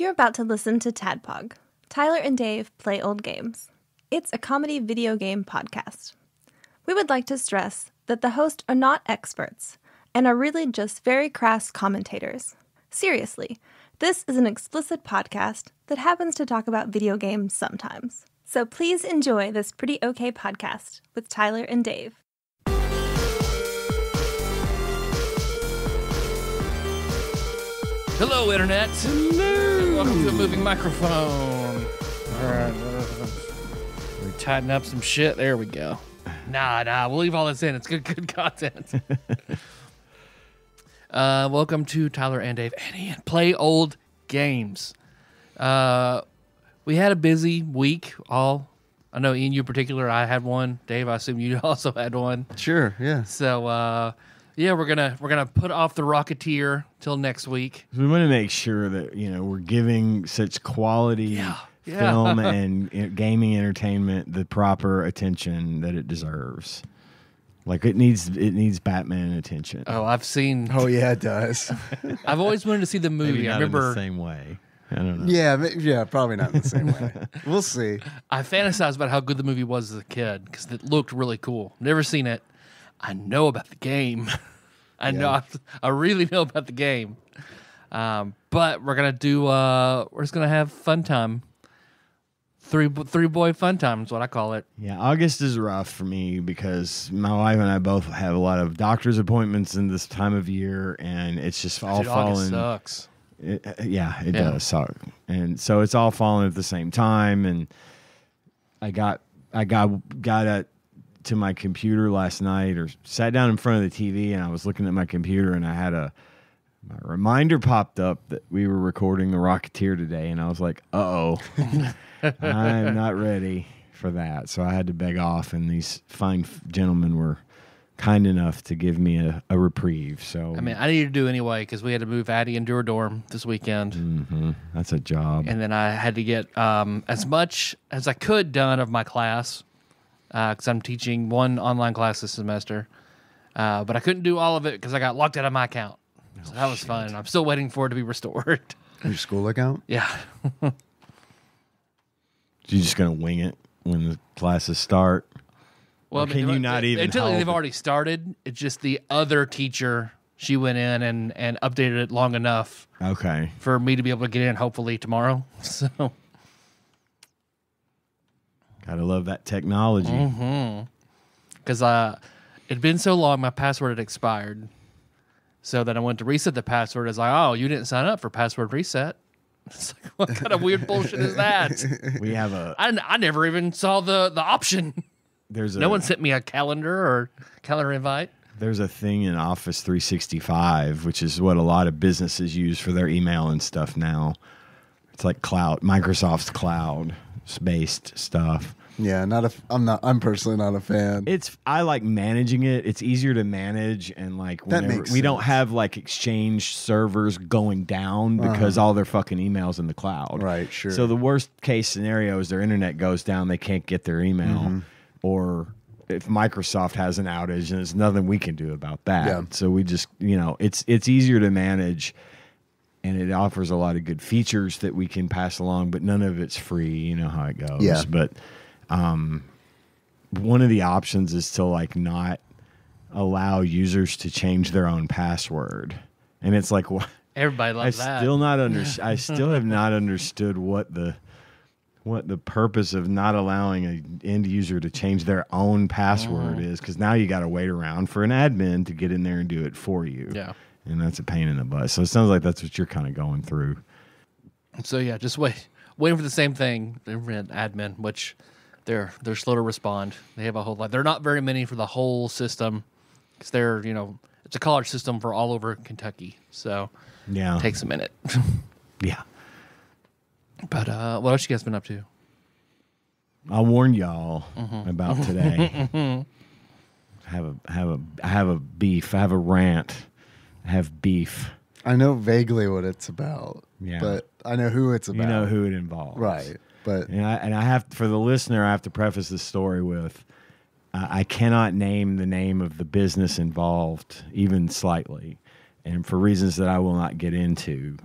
You're about to listen to TADPOG, Tyler and Dave Play Old Games. It's a comedy video game podcast. We would like to stress that the hosts are not experts and are really just very crass commentators. Seriously, this is an explicit podcast that happens to talk about video games sometimes. So please enjoy this pretty okay podcast with Tyler and Dave. Hello, Internet. Hello. Welcome to a moving microphone. All right. We tighten up some shit. There we go. Nah. We'll leave all this in. It's good content. Welcome to Tyler and Dave and Ian Play Old Games. We had a busy week. I know, Ian, you in particular, I had one. Dave, I assume you also had one. Sure, yeah. So, yeah, we're gonna put off the Rocketeer till next week. We want to make sure that we're giving such quality film and gaming entertainment the proper attention that it deserves. Like it needs Batman attention. Oh, I've seen. Oh yeah, it does. I've always wanted to see the movie. Maybe not I remember in the same way. I don't know. Yeah, probably not in the same way. We'll see. I fantasized about how good the movie was as a kid because it looked really cool. Never seen it. I know about the game. I really know about the game. But we're gonna do. We're just gonna have fun time. Three boy fun time is what I call it. Yeah, August is rough for me because my wife and I both have a lot of doctor's appointments in this time of year, and it's just all falling. August sucks. It does suck, and so it's all falling at the same time. And I got to my computer last night, or sat down in front of the TV, and I was looking at my computer, and I had a reminder popped up that we were recording The Rocketeer today, and I was like, uh-oh, I'm not ready for that. So I had to beg off, and these fine gentlemen were kind enough to give me a reprieve. So I mean, I needed to do anyway because we had to move Addie into her dorm this weekend. Mm-hmm. That's a job. And then I had to get as much as I could done of my class because I'm teaching one online class this semester. But I couldn't do all of it because I got locked out of my account. So that was fun. I'm still waiting for it to be restored. Your school account? Yeah. You're just going to wing it when the classes start? Well, can you not even until help they've it? already started. It's just the other teacher. She went in and updated it long enough for me to be able to get in hopefully tomorrow. So gotta love that technology. Because it'd been so long, my password had expired. So then I went to reset the password. It's like, oh, you didn't sign up for password reset. It's like, what kind of weird bullshit is that? We have I never even saw the option. No one sent me a calendar or calendar invite. There's a thing in Office 365, which is what a lot of businesses use for their email and stuff now. It's like Microsoft's cloud-based stuff. Yeah, I'm personally not a fan. I like managing it. It's easier to manage, and like we don't have like Exchange servers going down because all their fucking emails in the cloud. Right, sure. So the worst case scenario is their internet goes down, they can't get their email, or if Microsoft has an outage, and there's nothing we can do about that. Yeah. So we just it's easier to manage. And it offers a lot of good features that we can pass along, but none of it's free. You know how it goes. Yeah. But one of the options is to like not allow users to change their own password, and it's like what everybody loves that. I still have not understood what the purpose of not allowing an end user to change their own password is, because now you got to wait around for an admin to get in there and do it for you. Yeah. And that's a pain in the butt. So it sounds like that's what you're kind of going through. So yeah, just waiting for the same thing. They're an admin, which they're slow to respond. They have a whole lot. They're not very many for the whole system because they're it's a college system for all over Kentucky. So yeah, it takes a minute. Yeah. But what else you guys been up to? I'll warn y'all about today. I have a beef. I have a rant. I have beef. I know vaguely what it's about. Yeah. But I know who it's about. You know who it involves. Right. But and I have, for the listener, I have to preface this story with I cannot name the name of the business involved even slightly, and for reasons that I will not get into.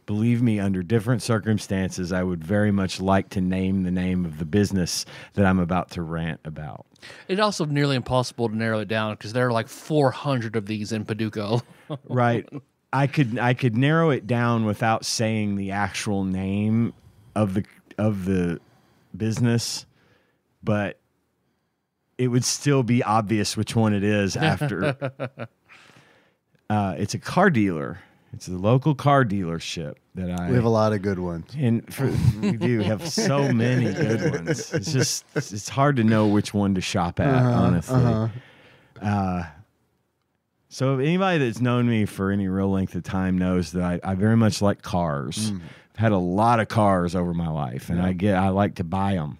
believe me, under different circumstances, I would very much like to name the name of the business that I'm about to rant about. It's also nearly impossible to narrow it down because there are like 400 of these in Paducah. Right. I could narrow it down without saying the actual name of the business, but it would still be obvious which one it is after. It's a car dealer. It's a local car dealership that We have a lot of good ones. and we do have so many good ones. It's hard to know which one to shop at, honestly. So anybody that's known me for any real length of time knows that I very much like cars. I've had a lot of cars over my life, and I like to buy them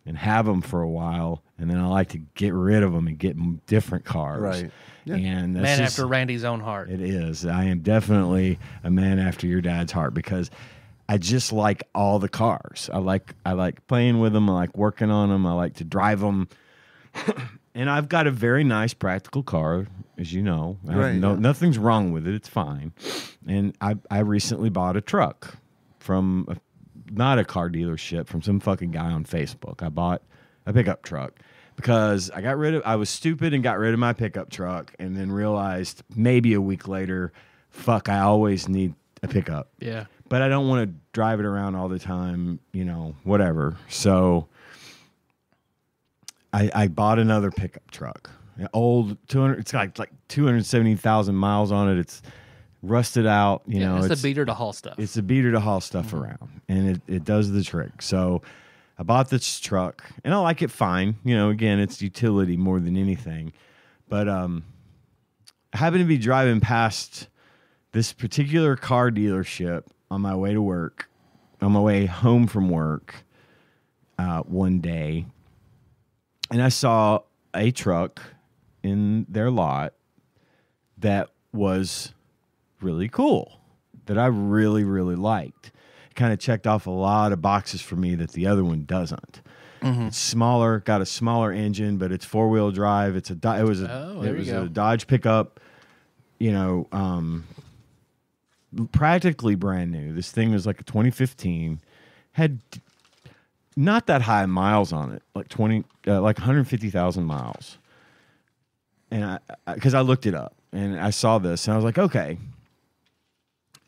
and have them for a while, and then I like to get rid of them and get different cars. Right. Yeah. And that's Man just, after Randy's own heart. it is. I am definitely a man after your dad's heart because I just like all the cars. I like playing with them. I like working on them. I like to drive them. And I've got a very nice practical car, as you know. Nothing's wrong with it. It's fine. And I recently bought a truck from not a car dealership, from some fucking guy on Facebook. I bought a pickup truck because I was stupid and got rid of my pickup truck and then realized maybe a week later, fuck, I always need a pickup. Yeah. But I don't want to drive it around all the time, whatever. So I bought another pickup truck, an old 200. It's got like 270,000 miles on it. It's rusted out. It's a beater to haul stuff. It's a beater to haul stuff around, and it does the trick. So I bought this truck, and I like it fine. Again, it's utility more than anything. But I happened to be driving past this particular car dealership on my way to work, on my way home from work one day. And I saw a truck in their lot that was really cool, that I really, really liked. It kind of checked off a lot of boxes for me that the other one doesn't. Mm-hmm. It's smaller, got a smaller engine, but it's 4-wheel drive. It was a Dodge pickup, practically brand new. This thing was like a 2015, had not that high miles on it, like 150,000 miles. And because I looked it up and I saw this and I was like, okay.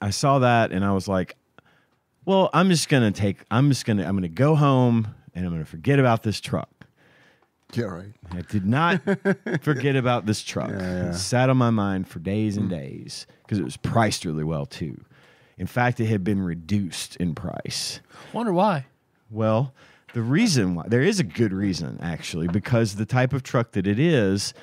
I saw that and I was like, well, I'm going to go home and I'm going to forget about this truck. Yeah, right. I did not forget about this truck. Yeah. It sat on my mind for days and days because it was priced really well too. In fact, it had been reduced in price. Wonder why. Well, the reason why, there is a good reason actually, because the type of truck that it is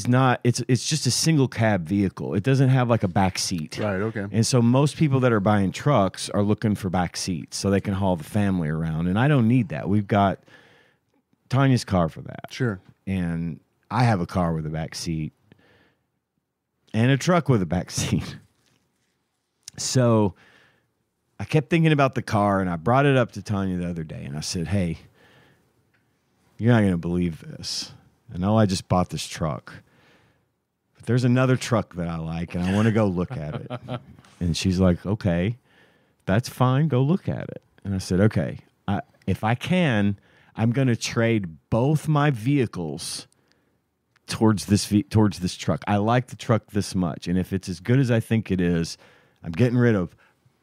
not, it's just a single cab vehicle. It doesn't have like a back seat. Right, okay. And so most people that are buying trucks are looking for back seats so they can haul the family around. And I don't need that. We've got Tanya's car for that. Sure. And I have a car with a back seat and a truck with a back seat. So I kept thinking about the car and I brought it up to Tanya the other day and I said, hey, you're not going to believe this. I know I just bought this truck, but there's another truck that I like and I want to go look at it. And she's like, okay, that's fine. Go look at it. And I said, okay, if I can, I'm going to trade both my vehicles towards this truck. I like the truck this much. And if it's as good as I think it is, I'm getting rid of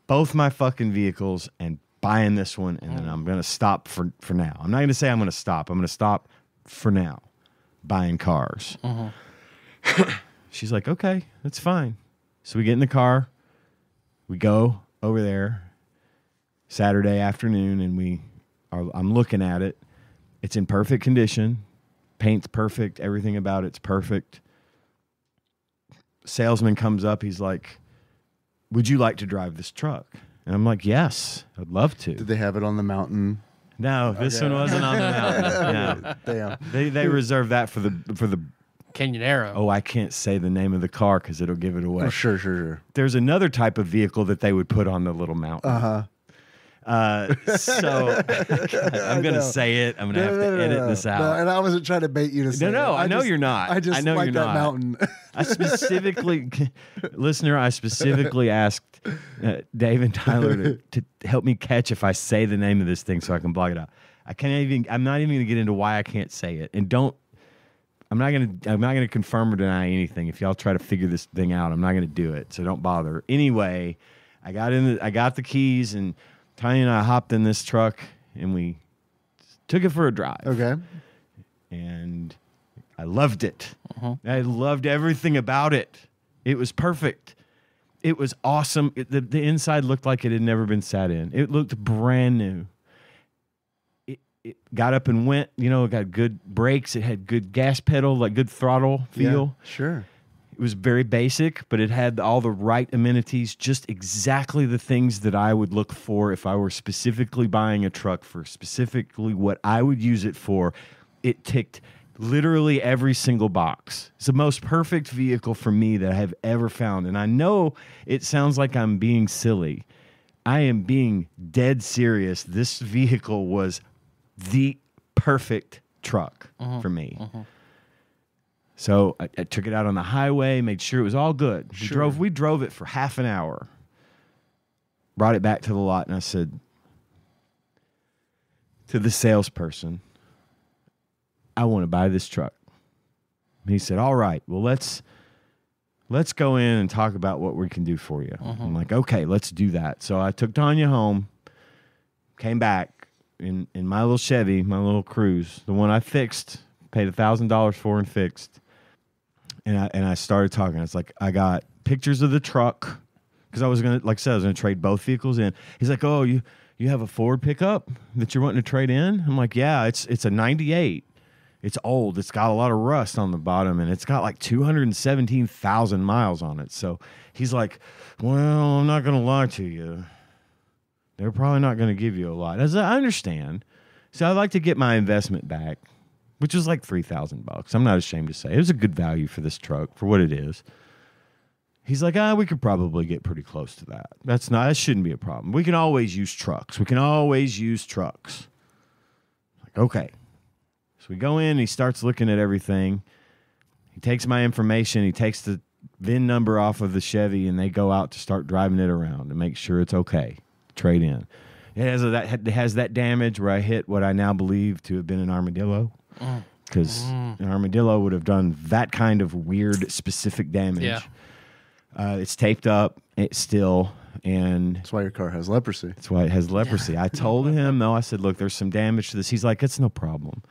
both my fucking vehicles and buying this one. And then I'm going to stop for now. I'm not going to say I'm going to stop. I'm going to stop for now buying cars. She's like, okay, that's fine. So we get in the car. We go over there Saturday afternoon and I'm looking at it. It's in perfect condition. Paint's perfect. Everything about it's perfect. Salesman comes up. He's like, would you like to drive this truck? And I'm like, yes, I'd love to. Did they have it on the mountain? No, this one wasn't on the mountain. No. Damn. They reserved that for the Canyonero. Oh, I can't say the name of the car because it'll give it away. Oh, sure. There's another type of vehicle that they would put on the little mountain. So I'm going to say it. I'm going to have to edit this out. No, and I wasn't trying to bait you to say No, it. I know you're not. I just I know like you're that not. mountain. I specifically, listener, I specifically asked Dave and Tyler to help me catch if I say the name of this thing so I can blog it out. I'm not even going to get into why I can't say it. And I'm not gonna confirm or deny anything. If y'all try to figure this thing out, I'm not gonna do it. So don't bother. Anyway, I got the keys, and Tanya and I hopped in this truck, and we took it for a drive. Okay. And I loved it. I loved everything about it. It was perfect. It was awesome. The inside looked like it had never been sat in. It looked brand new. It got up and went, it got good brakes. It had good gas pedal, like good throttle feel. Yeah, sure. It was very basic, but it had all the right amenities, just exactly the things that I would look for if I were specifically buying a truck for specifically what I would use it for. It ticked literally every single box. It's the most perfect vehicle for me that I have ever found. And I know it sounds like I'm being silly. I am being dead serious. This vehicle was the perfect truck for me. So I took it out on the highway, made sure it was all good. We drove it for half an hour, brought it back to the lot, and I said to the salesperson, I want to buy this truck. And he said, all right, well, let's go in and talk about what we can do for you. I'm like, okay, let's do that. So I took Tanya home, came back, in my little Chevy, my little Cruise, the one I fixed, paid $1,000 for and fixed. And I started talking. It's like, I got pictures of the truck because I was going to trade both vehicles in. He's like, oh, you have a Ford pickup that you're wanting to trade in? I'm like, yeah, it's a 98. It's old. It's got a lot of rust on the bottom, and it's got like 217,000 miles on it. So he's like, well, I'm not going to lie to you. They're probably not going to give you a lot. As I understand. So I'd like to get my investment back, which was like $3,000. I'm not ashamed to say. It was a good value for this truck, for what it is. He's like, we could probably get pretty close to that. That shouldn't be a problem. We can always use trucks. Like, okay. So we go in, he starts looking at everything. He takes my information, he takes the VIN number off of the Chevy, and they go out to start driving it around to make sure it's okay. Trade in. It has that damage where I hit what I now believe to have been an armadillo, because an armadillo would have done that kind of weird specific damage. Yeah. It's taped up. It's still, and That's why your car has leprosy. that's why it has leprosy. I told him, I said, look, there's some damage to this. He's like, it's no problem.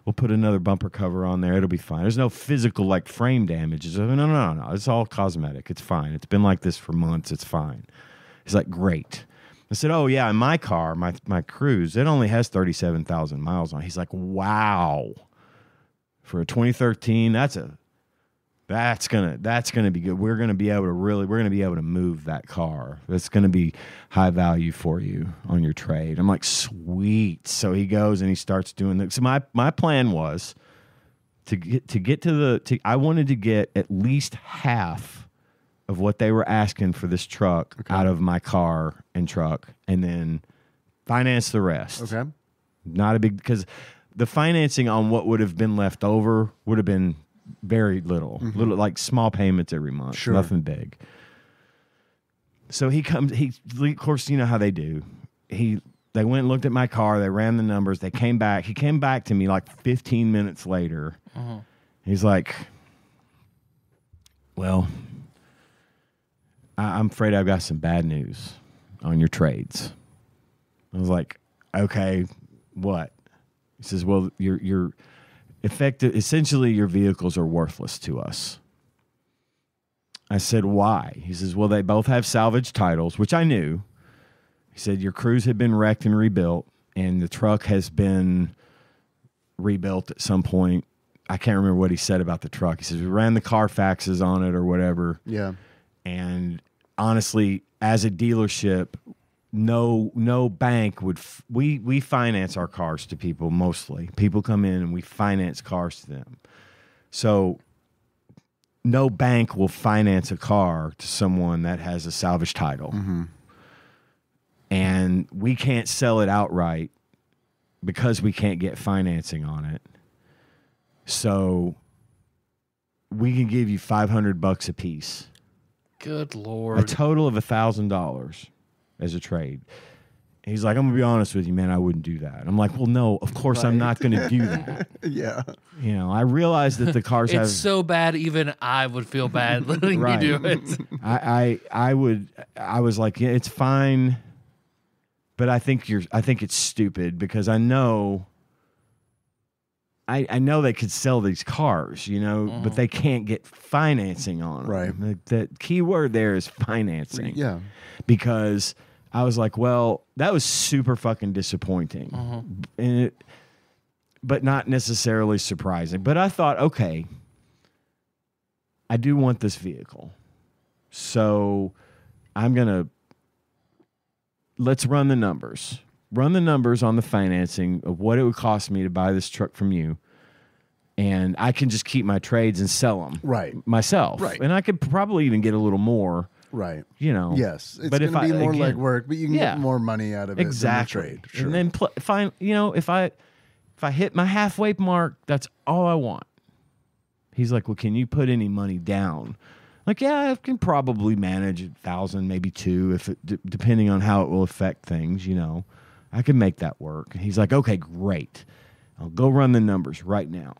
We'll put another bumper cover on there. It'll be fine. There's no physical like frame damage. No. It's all cosmetic. It's fine. It's been like this for months. It's fine. He's like, great. I said, oh, yeah, in my car, my Cruise, it only has 37,000 miles on it. He's like, wow. For a 2013, that's gonna be good. We're gonna be able to move that car. That's gonna be high value for you on your trade. I'm like, sweet. So he goes and he starts doing that. So my plan was I wanted to get at least half of what they were asking for this truck out of my car and truck, and then finance the rest. Okay. Not a big, because the financing on what would have been left over would have been very little, like small payments every month, Sure. Nothing big. So he comes, of course, you know how they do. They went and looked at my car, they ran the numbers, they came back. He came back to me like 15 minutes later. He's like, well, I'm afraid I've got some bad news on your trades. I was like, okay, what? He says, well, you're essentially your vehicles are worthless to us. I said, why? He says, well, they both have salvage titles, which I knew. He said, your Cruise had been wrecked and rebuilt, and the truck has been rebuilt at some point. I can't remember what he said about the truck. He says, we ran the Carfaxes on it or whatever. Yeah. And honestly, as a dealership, no bank would. We finance our cars to people mostly. People come in and we finance cars to them. So no bank will finance a car to someone that has a salvage title. And and we can't sell it outright because we can't get financing on it. So we can give you $500 a piece. Good A Lord. total of $1,000 as a trade. And he's like, I'm going to be honest with you, man, I wouldn't do that. I'm like, well, no, of course I'm not going to do that. Yeah. You know, I realize that the cars have... It's so bad, even I would feel bad letting Right. you do it. I was like, yeah, it's fine, but I think it's stupid because I know they could sell these cars, you know, but they can't get financing on them. Right. The key word there is financing. Yeah. Because I was like, well, that was super fucking disappointing. And but not necessarily surprising. But I thought, okay, I do want this vehicle. So let's run the numbers. Run the numbers on the financing of what it would cost me to buy this truck from you. And I can just keep my trades and sell them myself. Right. And I could probably even get a little more. Right. You know. Yes. It's going to be more legwork, but you can get more money out of it. Exactly. Than the trade. Sure. And then if I hit my halfway mark, that's all I want. He's like, well, can you put any money down? Like, yeah, I can probably manage 1,000, maybe 2, depending on how it will affect things. You know, I can make that work. And he's like, okay, great. I'll go run the numbers right now.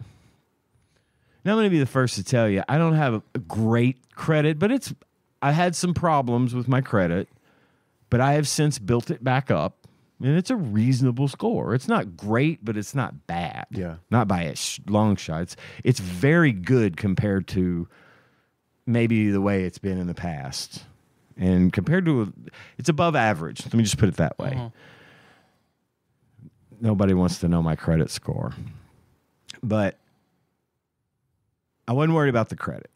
Now I'm going to be the first to tell you, I don't have a great credit, but I had some problems with my credit, but I have since built it back up. And it's a reasonable score. It's not great, but it's not bad. Yeah. Not by a long shot. It's very good compared to maybe the way it's been in the past. And compared to, it's above average. Let me just put it that way. Nobody wants to know my credit score. But I wasn't worried about the credit.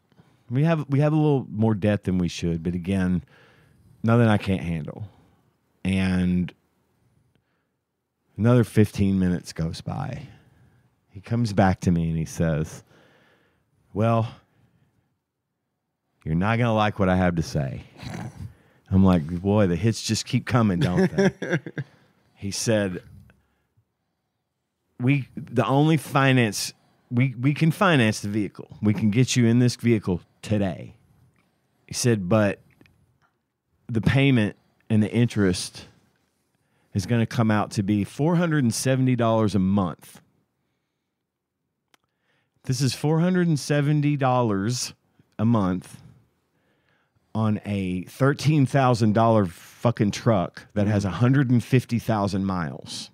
We have a little more debt than we should, but again, nothing I can't handle. And another 15 minutes goes by. He comes back to me and he says, well, you're not going to like what I have to say. I'm like, boy, the hits just keep coming, don't they? He said, we can finance the vehicle. We can get you in this vehicle today. He said, but the payment and the interest is going to come out to be $470 a month. This is $470 a month on a $13,000 fucking truck that has 150,000 miles.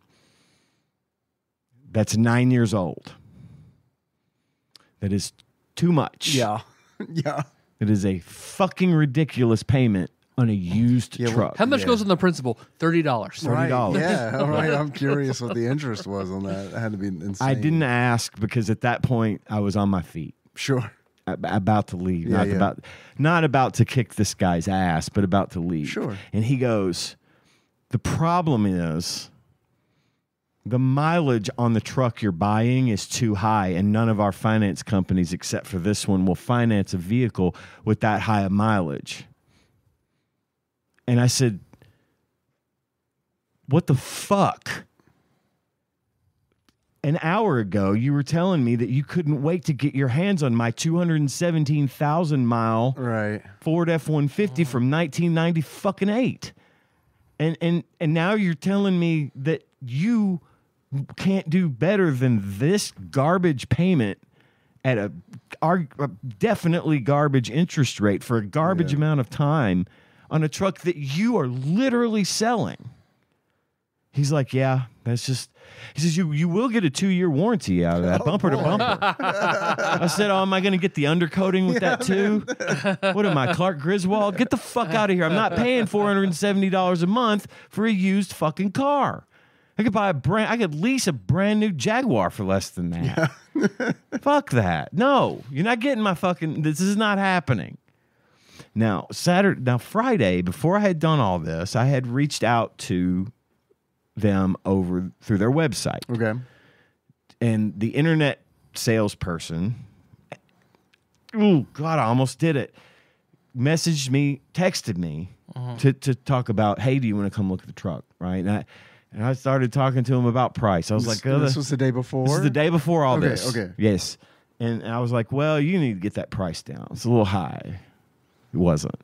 That's 9 years old. That is too much. Yeah. Yeah. It is a fucking ridiculous payment on a used truck. How much goes on the principal? $30. $30. Yeah. All right. I'm curious what the interest was on that. It had to be insane. I didn't ask because at that point I was on my feet. Sure. About to leave. Yeah, Not about to kick this guy's ass, but about to leave. Sure. And he goes, the problem is the mileage on the truck you're buying is too high, and none of our finance companies, except for this one, will finance a vehicle with that high a mileage. And I said, what the fuck? An hour ago, you were telling me that you couldn't wait to get your hands on my 217,000 mile Ford F-150 from 1998. And now you're telling me that you can't do better than this garbage payment at a definitely garbage interest rate for a garbage amount of time on a truck that you are literally selling. He's like, yeah, that's just... He says, you will get a 2-year warranty out of that, bumper to bumper. I said, oh, am I going to get the undercoating with that too? What am I, Clark Griswold? Get the fuck out of here. I'm not paying $470 a month for a used fucking car. I could lease a brand new Jaguar for less than that. Yeah. Fuck that. No, you're not getting my fucking... This is not happening. Now, Friday, before I had done all this, I had reached out to them through their website. Okay. And the internet salesperson, oh God, I almost did it, texted me to talk about, hey, do you want to come look at the truck, right? And I started talking to him about price. I was like, this was the day before? This is the day before all Okay, this. okay. Yes. And I was like, well, you need to get that price down. It's a little high. It wasn't.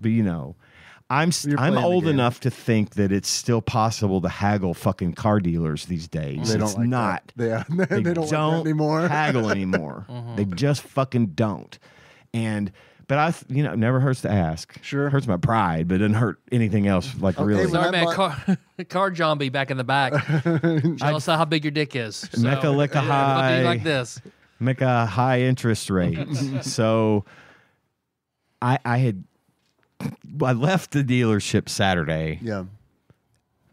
But, you know, I'm old enough to think that it's still possible to haggle fucking car dealers these days. They It's don't like not. that. They don't like that anymore. Haggle anymore. They just fucking don't. But I, never hurts to ask. Sure. Hurts my pride, but it doesn't hurt anything else. Like really. Sorry, man. Car zombie back in the back. Tell us how big your dick is. So, Make a lick a high. Like this. Make a high interest rate. So I left the dealership Saturday. Yeah.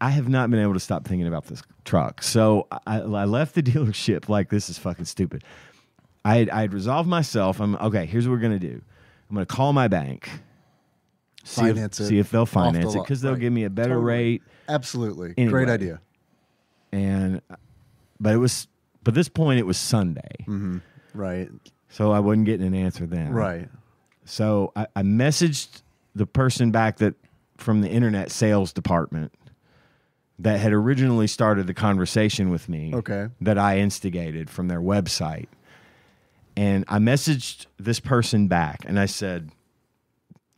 I have not been able to stop thinking about this truck. So I left the dealership like, this is fucking stupid. I had resolved myself. Okay, here's what we're going to do. I'm going to call my bank. See if they'll finance it, because they'll give me a better rate. Absolutely. Anyway. Great idea. But this point, it was Sunday. Mm-hmm. Right. So I wasn't getting an answer then. Right. So I messaged the person back from the internet sales department that had originally started the conversation with me. Okay. That I instigated from their website. And I messaged this person back and I said,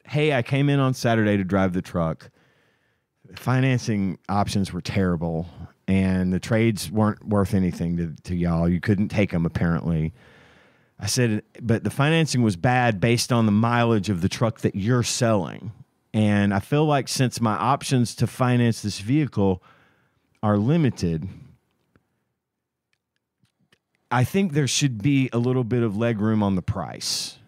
hey, I came in on Saturday to drive the truck. Financing options were terrible and the trades weren't worth anything to y'all. You couldn't take them apparently. I said, but the financing was bad based on the mileage of the truck that you're selling. And I feel like since my options to finance this vehicle are limited, I think there should be a little bit of leg room on the price.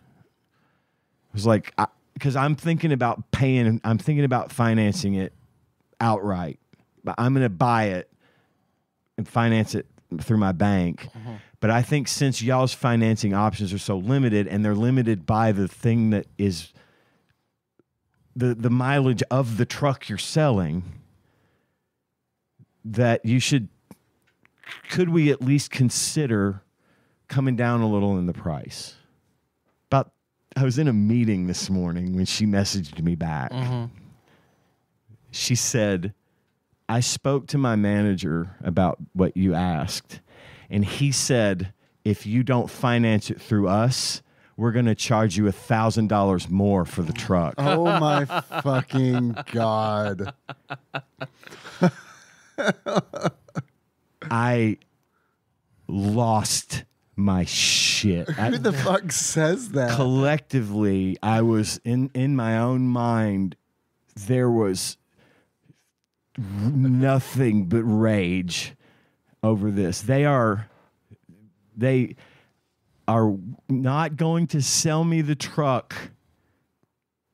It was like, because I'm thinking about financing it outright. But I'm going to buy it and finance it through my bank. Mm-hmm. But I think since y'all's financing options are so limited and they're limited by the thing that is the mileage of the truck you're selling, that you should... Could we at least consider coming down a little in the price? I was in a meeting this morning when she messaged me back. Mm-hmm. She said, I spoke to my manager about what you asked, and he said, if you don't finance it through us, we're going to charge you $1,000 more for the truck. Oh, my fucking God. I lost my shit. Who the fuck says that? Collectively, I was in my own mind. There was nothing but rage over this. They are not going to sell me the truck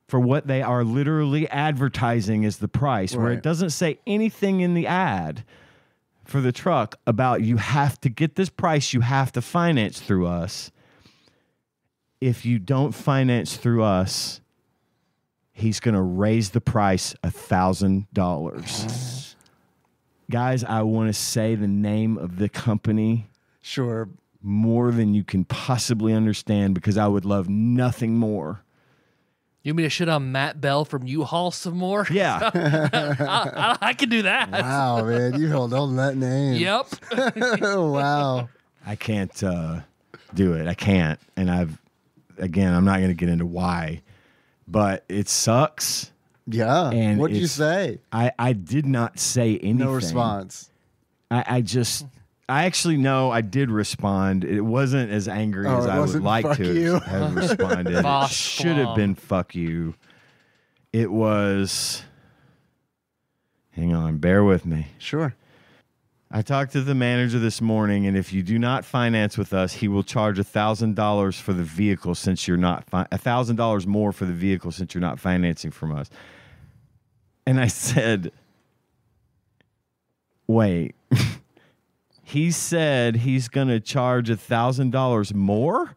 for what they are literally advertising as the price, where it doesn't say anything in the ad for the truck about you have to get this price, you have to finance through us. If you don't finance through us, he's going to raise the price $1,000. Guys, I want to say the name of the company. Sure. More than you can possibly understand, because I would love nothing more. You want me to shit on Matt Bell from U-Haul some more? Yeah. I can do that. Wow, man. You held on to that name. Yep. Wow. I can't do it. I can't. And I'm not going to get into why, but it sucks. Yeah. And what'd you say? I did not say anything. No response. I actually know I did respond. It wasn't as angry as I would like to have responded. It should have been fuck you. It was... Hang on, bear with me. Sure. I talked to the manager this morning, and if you do not finance with us, he will charge $1,000 for the vehicle since you're not... $1,000 more for the vehicle since you're not financing from us. And I said, wait... He said he's going to charge $1,000 more,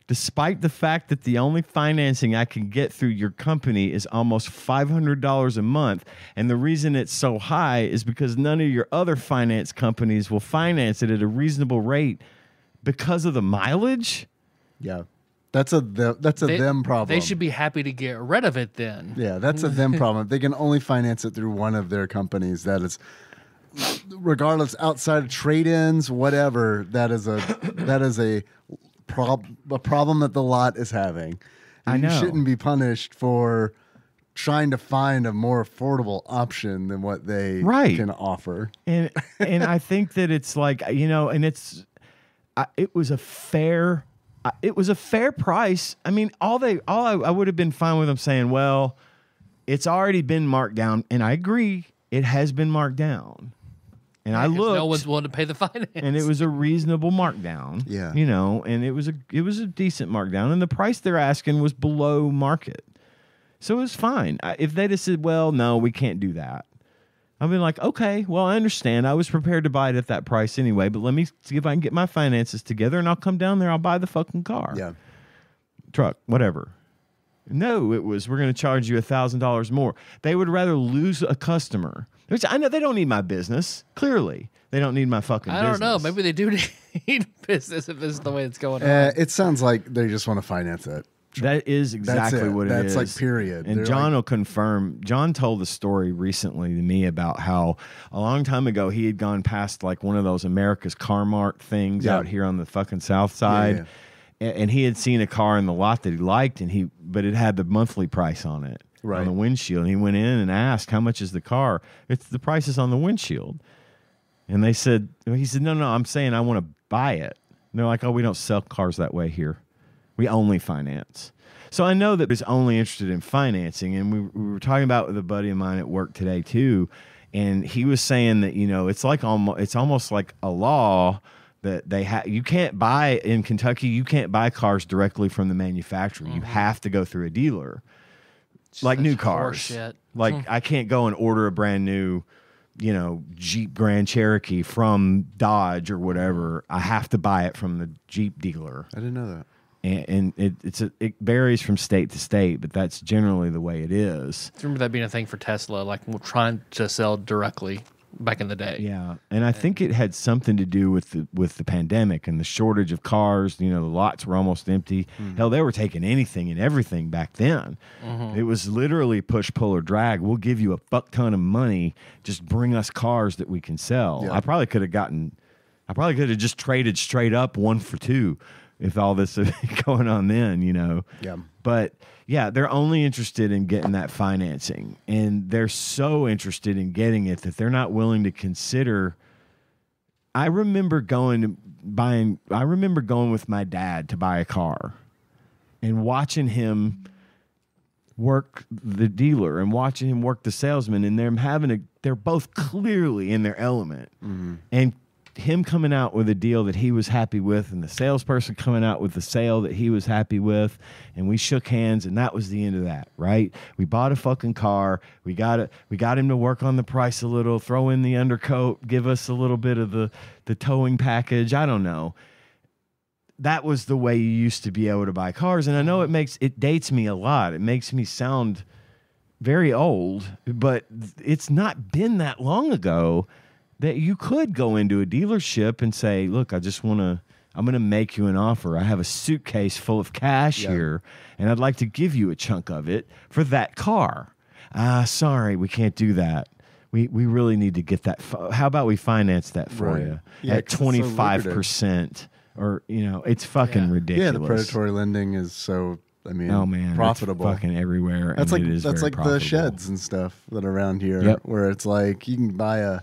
despite the fact that the only financing I can get through your company is almost $500 a month. And the reason it's so high is because none of your other finance companies will finance it at a reasonable rate because of the mileage. Yeah. That's a them problem. They should be happy to get rid of it then. Yeah, that's a them problem. They can only finance it through one of their companies. That is, regardless, outside of trade-ins, whatever. That is a problem that the lot is having. And I know. You shouldn't be punished for trying to find a more affordable option than what they can offer. And I think that it's like, and it was a fair price. I mean, I would have been fine with them saying, well, it's already been marked down, and I agree, it has been marked down. And I looked, no one's willing to pay the finance, and it was a reasonable markdown. Yeah, and it was a decent markdown, and the price they're asking was below market, so it was fine. If they'd have said, well, no, we can't do that, I've been like, okay, well, I understand. I was prepared to buy it at that price anyway, but let me see if I can get my finances together, and I'll come down there. I'll buy the fucking car. Yeah. Truck, whatever. No, it was, we're going to charge you $1,000 more. They would rather lose a customer, which I know they don't need my business. Clearly, they don't need my fucking business. I don't know. Maybe they do need business if this is the way it's going on. It sounds like they just want to finance it. That is exactly what it is. That's like period. And John will confirm. John told the story recently to me about how a long time ago he had gone past like one of those America's Car Mart things out here on the fucking south side. Yeah. And he had seen a car in the lot that he liked, but it had the monthly price on it, right, on the windshield. And he went in and asked, "How much is the car?" "It's the price is on the windshield." And he said, "No, I'm saying I want to buy it." And they're like, "Oh, we don't sell cars that way here. We only finance." So I know that he's only interested in financing, and we were talking about with a buddy of mine at work today too, and he was saying that it's almost like a law that you can't buy in Kentucky. You can't buy cars directly from the manufacturer. You have to go through a dealer, like new cars. Like I can't go and order a brand new, Jeep Grand Cherokee from Dodge or whatever. I have to buy it from the Jeep dealer. I didn't know that. And it varies from state to state, but that's generally the way it is. I remember that being a thing for Tesla, like trying to sell directly back in the day. Yeah, and I think it had something to do with the pandemic and the shortage of cars. The lots were almost empty. Hell, they were taking anything and everything back then. It was literally push, pull, or drag. We'll give you a fuck ton of money. Just bring us cars that we can sell. Yeah. I probably could have just traded straight up 1 for 2. If all this is going on then, Yeah. But yeah, they're only interested in getting that financing, and they're so interested in getting it that they're not willing to consider. I remember going with my dad to buy a car and watching him work the dealer and watching him work the salesman, and they're both clearly in their element. And him coming out with a deal that he was happy with, and the salesperson coming out with the sale that he was happy with, and we shook hands, and that was the end of that, right? We bought a fucking car. We got him to work on the price a little, throw in the undercoat, give us a little bit of the towing package. I don't know. That was the way you used to be able to buy cars, and I know it dates me a lot. It makes me sound very old, but it's not been that long ago that you could go into a dealership and say, "Look, I'm going to make you an offer. I have a suitcase full of cash here, and I'd like to give you a chunk of it for that car." Sorry, we can't do that. We really need to get that. How about we finance that for you at 25%? Or, it's fucking ridiculous. Yeah, the predatory lending is so, profitable. It's fucking everywhere. That's like profitable. the sheds and stuff that are around here, where it's like you can buy a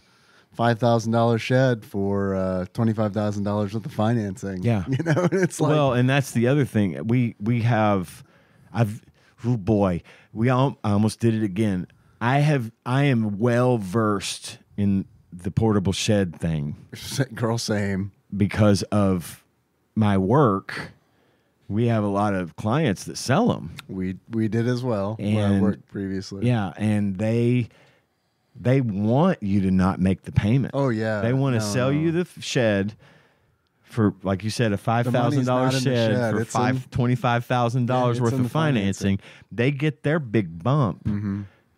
$5,000 shed for $25,000 worth of financing. Yeah, it's like, well, and that's the other thing. I almost did it again. I am well versed in the portable shed thing. Girl, same. Because of my work, we have a lot of clients that sell them. We did as well where I worked previously. Yeah, and they want you to not make the payment. Oh yeah, they want to sell you the shed for, like you said, a $5,000 shed for $25,000 worth of financing. They get their big bump,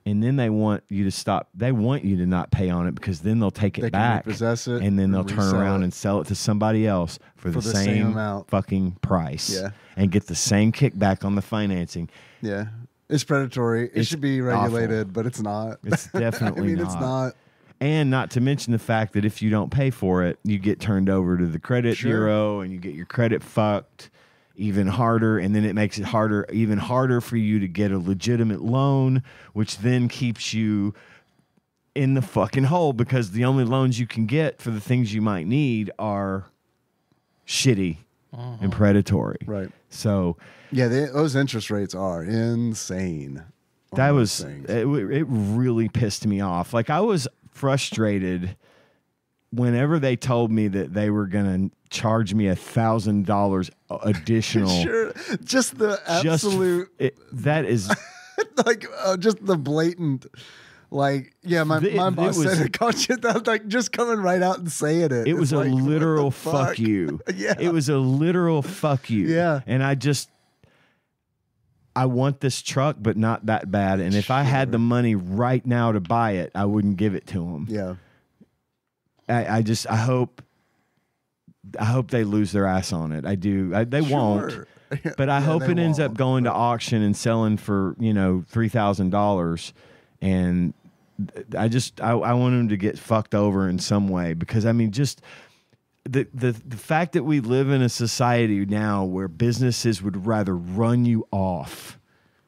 and then they want you to stop. They want you to not pay on it because then they'll take They it can back, repossess it and then they'll and turn resell around it. and sell it to somebody else for the same amount. fucking price. Yeah. And get the same kickback on the financing. Yeah. It's predatory. It It's should be regulated, but it's not. It's definitely it's not. And not to mention the fact that if you don't pay for it, you get turned over to the credit bureau and you get your credit fucked even harder. And then it makes it even harder for you to get a legitimate loan, which then keeps you in the fucking hole because the only loans you can get for the things you might need are shitty and predatory. Right. So Yeah, those interest rates are insane. on that those was things. it really pissed me off. Like I was frustrated whenever they told me that they were going to charge me $1,000 additional. Sure. Just the absolute, that is like, just the blatant, like, yeah, my boss said it cost you that, like, just coming right out and saying it. it was It's a like, what literal the fuck you. Yeah. It was a literal fuck you. Yeah. And I want this truck, but not that bad. And if I had the money right now to buy it, I wouldn't give it to them. Yeah. I hope they lose their ass on it. I do. They won't. Sure. But I Yeah, hope they it ends up won't. going to auction and selling for, $3,000. And I want them to get fucked over in some way because I mean, just the fact that we live in a society now where businesses would rather run you off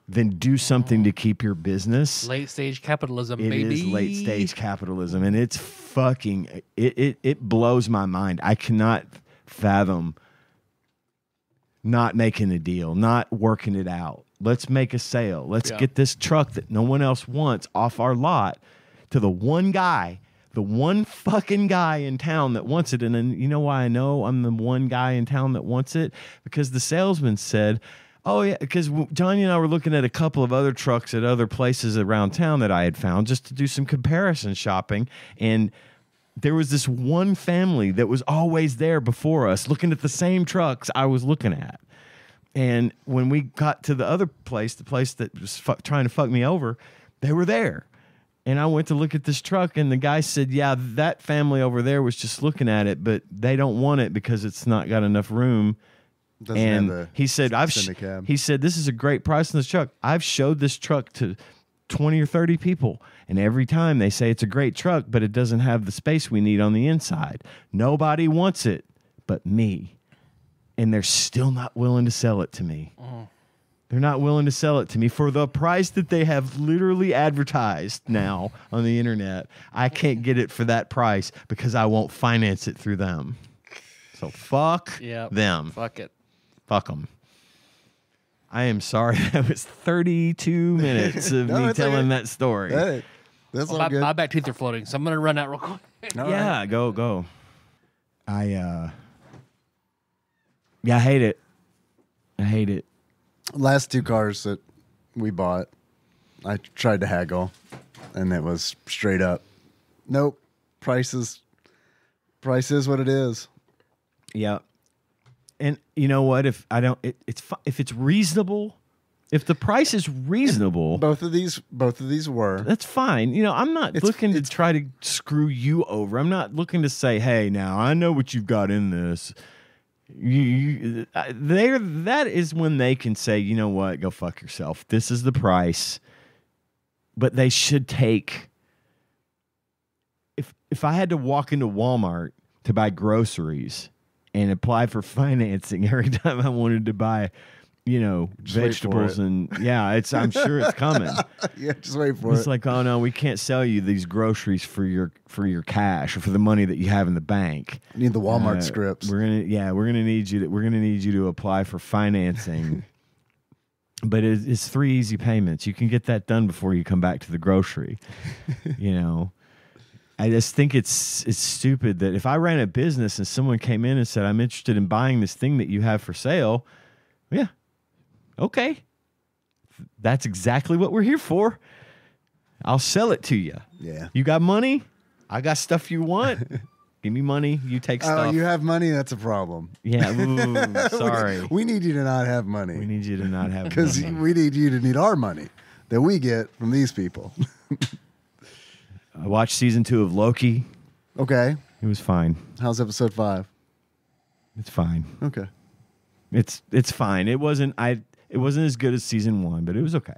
than do something to keep your business. Late stage capitalism, It baby. is late stage capitalism, and it's fucking it blows my mind. I cannot fathom not making a deal, not working it out. Let's make a sale. Let's get this truck that no one else wants off our lot to the one fucking guy in town that wants it. And then you know why I know I'm the one guy in town that wants it? Because the salesman said, oh, yeah, because Johnny and I were looking at a couple of other trucks at other places around town that I had found just to do some comparison shopping. And there was this one family that was always there before us looking at the same trucks I was looking at. And when we got to the other place, the place that was trying to fuck me over, they were there. And I went to look at this truck, and the guy said, yeah, that family over there was just looking at it, but they don't want it because it's not got enough room. Doesn't have And the he said, cab. he said, this is a great price on this truck. I've showed this truck to 20 or 30 people, and every time they say it's a great truck, but it doesn't have the space we need on the inside. Nobody wants it but me. And they're still not willing to sell it to me. They're not willing to sell it to me for the price that they have literally advertised now on the internet. I can't get it for that price because I won't finance it through them. So fuck them. Fuck it. Fuck them. I am sorry. That was 32 minutes of No, me it's telling okay. that story. Hey, that's all My, good. my back teeth are floating, so I'm going to run out real quick. All Yeah, right. go. I hate it. I hate it. Last two cars that we bought, I tried to haggle, and it was straight up. Nope. Price is what it is. Yeah. And you know what? If I don't, if it's reasonable, if the price is reasonable, Both of these were. that's fine. You know, I'm not looking to try to screw you over. I'm not looking to say, hey, now I know what you've got in this. That is when they can say, you know what, go fuck yourself. This is the price. But they should take. If I had to walk into Walmart to buy groceries and apply for financing every time I wanted to buy, Just wait for vegetables it. and I'm sure it's coming. Yeah, just wait for It's it. like, oh no, we can't sell you these groceries for your cash or for the money that you have in the bank. You need the Walmart scripts. We're gonna need you to apply for financing. But it's 3 easy payments. You can get that done before you come back to the grocery. I just think it's stupid that if I ran a business and someone came in and said, I'm interested in buying this thing that you have for sale, yeah, okay. That's exactly what we're here for. I'll sell it to you. Yeah. You got money? I got stuff you want. Give me money. You take Oh, stuff. you have money? That's a problem. Yeah. Ooh, sorry. We need you to not have We money need you to not have because money. we need you to need our money. that we get from these people. I watched season 2 of Loki. Okay. It was fine. How's episode 5? It's fine. Okay. It's fine. It wasn't as good as season 1, but it was okay.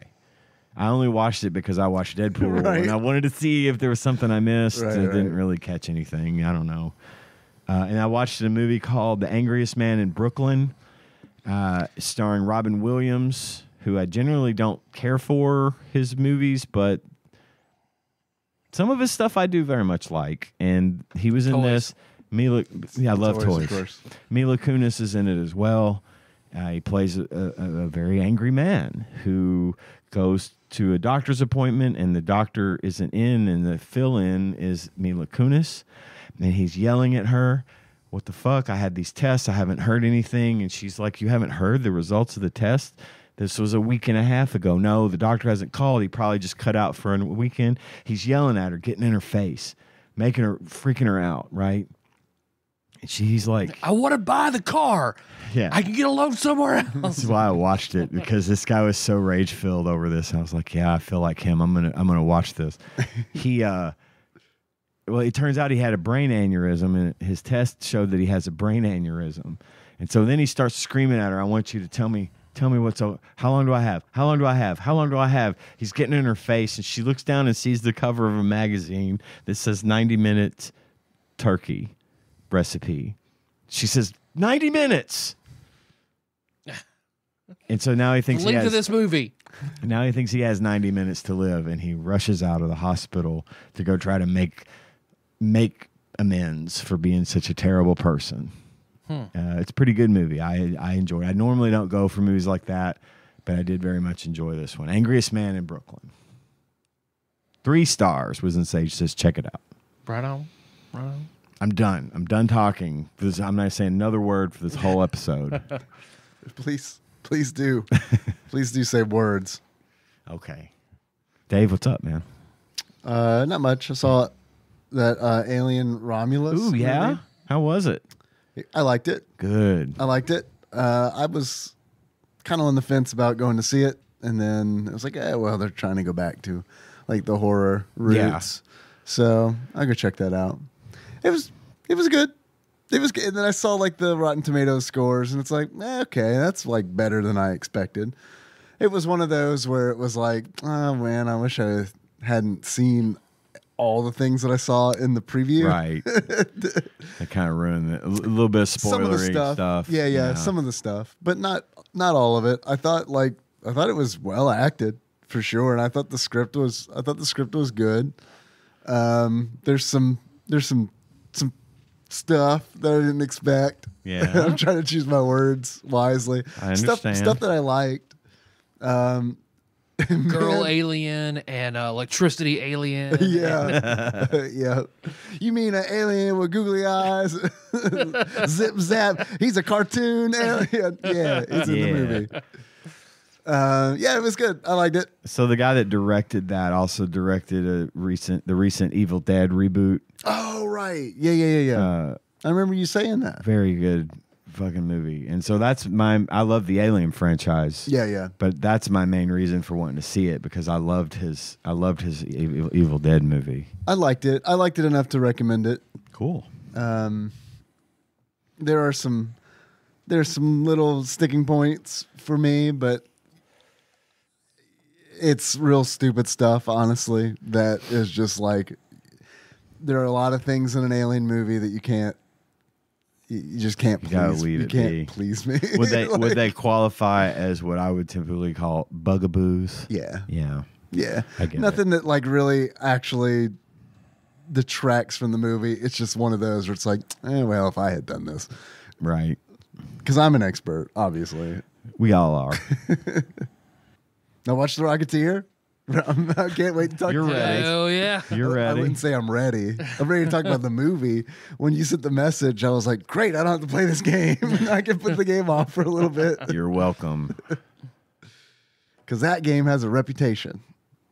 I only watched it because I watched Deadpool Right. and I wanted to see if there was something I missed. Right, I didn't right. really catch anything. I don't know. And I watched a movie called The Angriest Man in Brooklyn, starring Robin Williams, who I generally don't care for his movies, but some of his stuff I do very much like. And he was in Toys. this. I love Toys, of toys. course. Mila Kunis is in it as well. He plays a very angry man who goes to a doctor's appointment, and the doctor isn't in, and the fill-in is Mila Kunis, and he's yelling at her, "What the fuck? I had these tests. I haven't heard anything." And she's like, "You haven't heard the results of the test? This was a week and a half ago." "No, the doctor hasn't called. He probably just cut out for a weekend." He's yelling at her, getting in her face, freaking her out, right? And he's like, I want to buy the car. yeah. I can get a loan somewhere else. That's why I watched it, because this guy was so rage filled over this. I was like, yeah, I feel like him. I'm gonna watch this. Well, it turns out he had a brain aneurysm, and his test showed that he has a brain aneurysm. And so then he starts screaming at her, "I want you to tell me what's over. How long do I have? How long do I have? How long do I have?" He's getting in her face, and she looks down and sees the cover of a magazine that says 90-minute turkey recipe. She says, 90 minutes. And so now he thinks Link to this movie. now he thinks he has 90 minutes to live, and he rushes out of the hospital to go try to make amends for being such a terrible person. It's a pretty good movie. I enjoy it. I normally don't go for movies like that, but I did very much enjoy this one. Angriest Man in Brooklyn. 3 stars. Wiz and Sage says, check it out. Right on. Right on. I'm done. I'm done talking. I'm not saying another word for this whole episode. Please do. Please do say words. Okay. Dave, what's up, man? Not much. I saw that Alien Romulus. Ooh, yeah? movie. How was it? I liked it. Good. I liked it. I was kind of on the fence about going to see it, and then I was like, well, they're trying to go back to like the horror roots. Yeah. So I'll go check that out. It was good. It was good. And then I saw like the Rotten Tomatoes scores, and it's like, okay, that's like better than I expected. It was one of those where it was like, oh man, I wish I hadn't seen all the things that I saw in the preview. Right. That kind of ruined it. A little bit of spoilery Some of the stuff. Yeah, some of the stuff, but not all of it. I thought it was well acted for sure, and I thought the script was good. There's some stuff that I didn't expect. Yeah. I'm trying to choose my words wisely. I understand. Stuff that I liked. Girl alien and electricity alien. Yeah. Yeah. You mean an alien with googly eyes? Zip zap. He's a cartoon alien. Yeah, it's in the movie. Yeah, it was good. I liked it. So the guy that directed that also directed the recent Evil Dead reboot. Oh, right. Yeah. I remember you saying that. Very good fucking movie. And so I love the Alien franchise. Yeah. But that's my main reason for wanting to see it, because I loved his Evil Dead movie. I liked it. I liked it enough to recommend it. Cool. There's some little sticking points for me, but it's real stupid stuff, honestly, that is just like, there are a lot of things in an Alien movie that you just can't please. Gotta leave it be. Please me. Would they Like, would they qualify as what I would typically call bugaboos? Yeah. Yeah. I get Nothing that like really actually detracts from the movie. It's just one of those where it's like, well, if I had done this. Right. Because I'm an expert, obviously. We all are. Now watch The Rocketeer. I can't wait to talk You're to you. ready. Oh yeah. You're I ready. wouldn't say I'm ready. I'm ready to talk about the movie. When you sent the message, I was like, great, I don't have to play this game. I can put the game off for a little bit. You're welcome. Because that game has a reputation.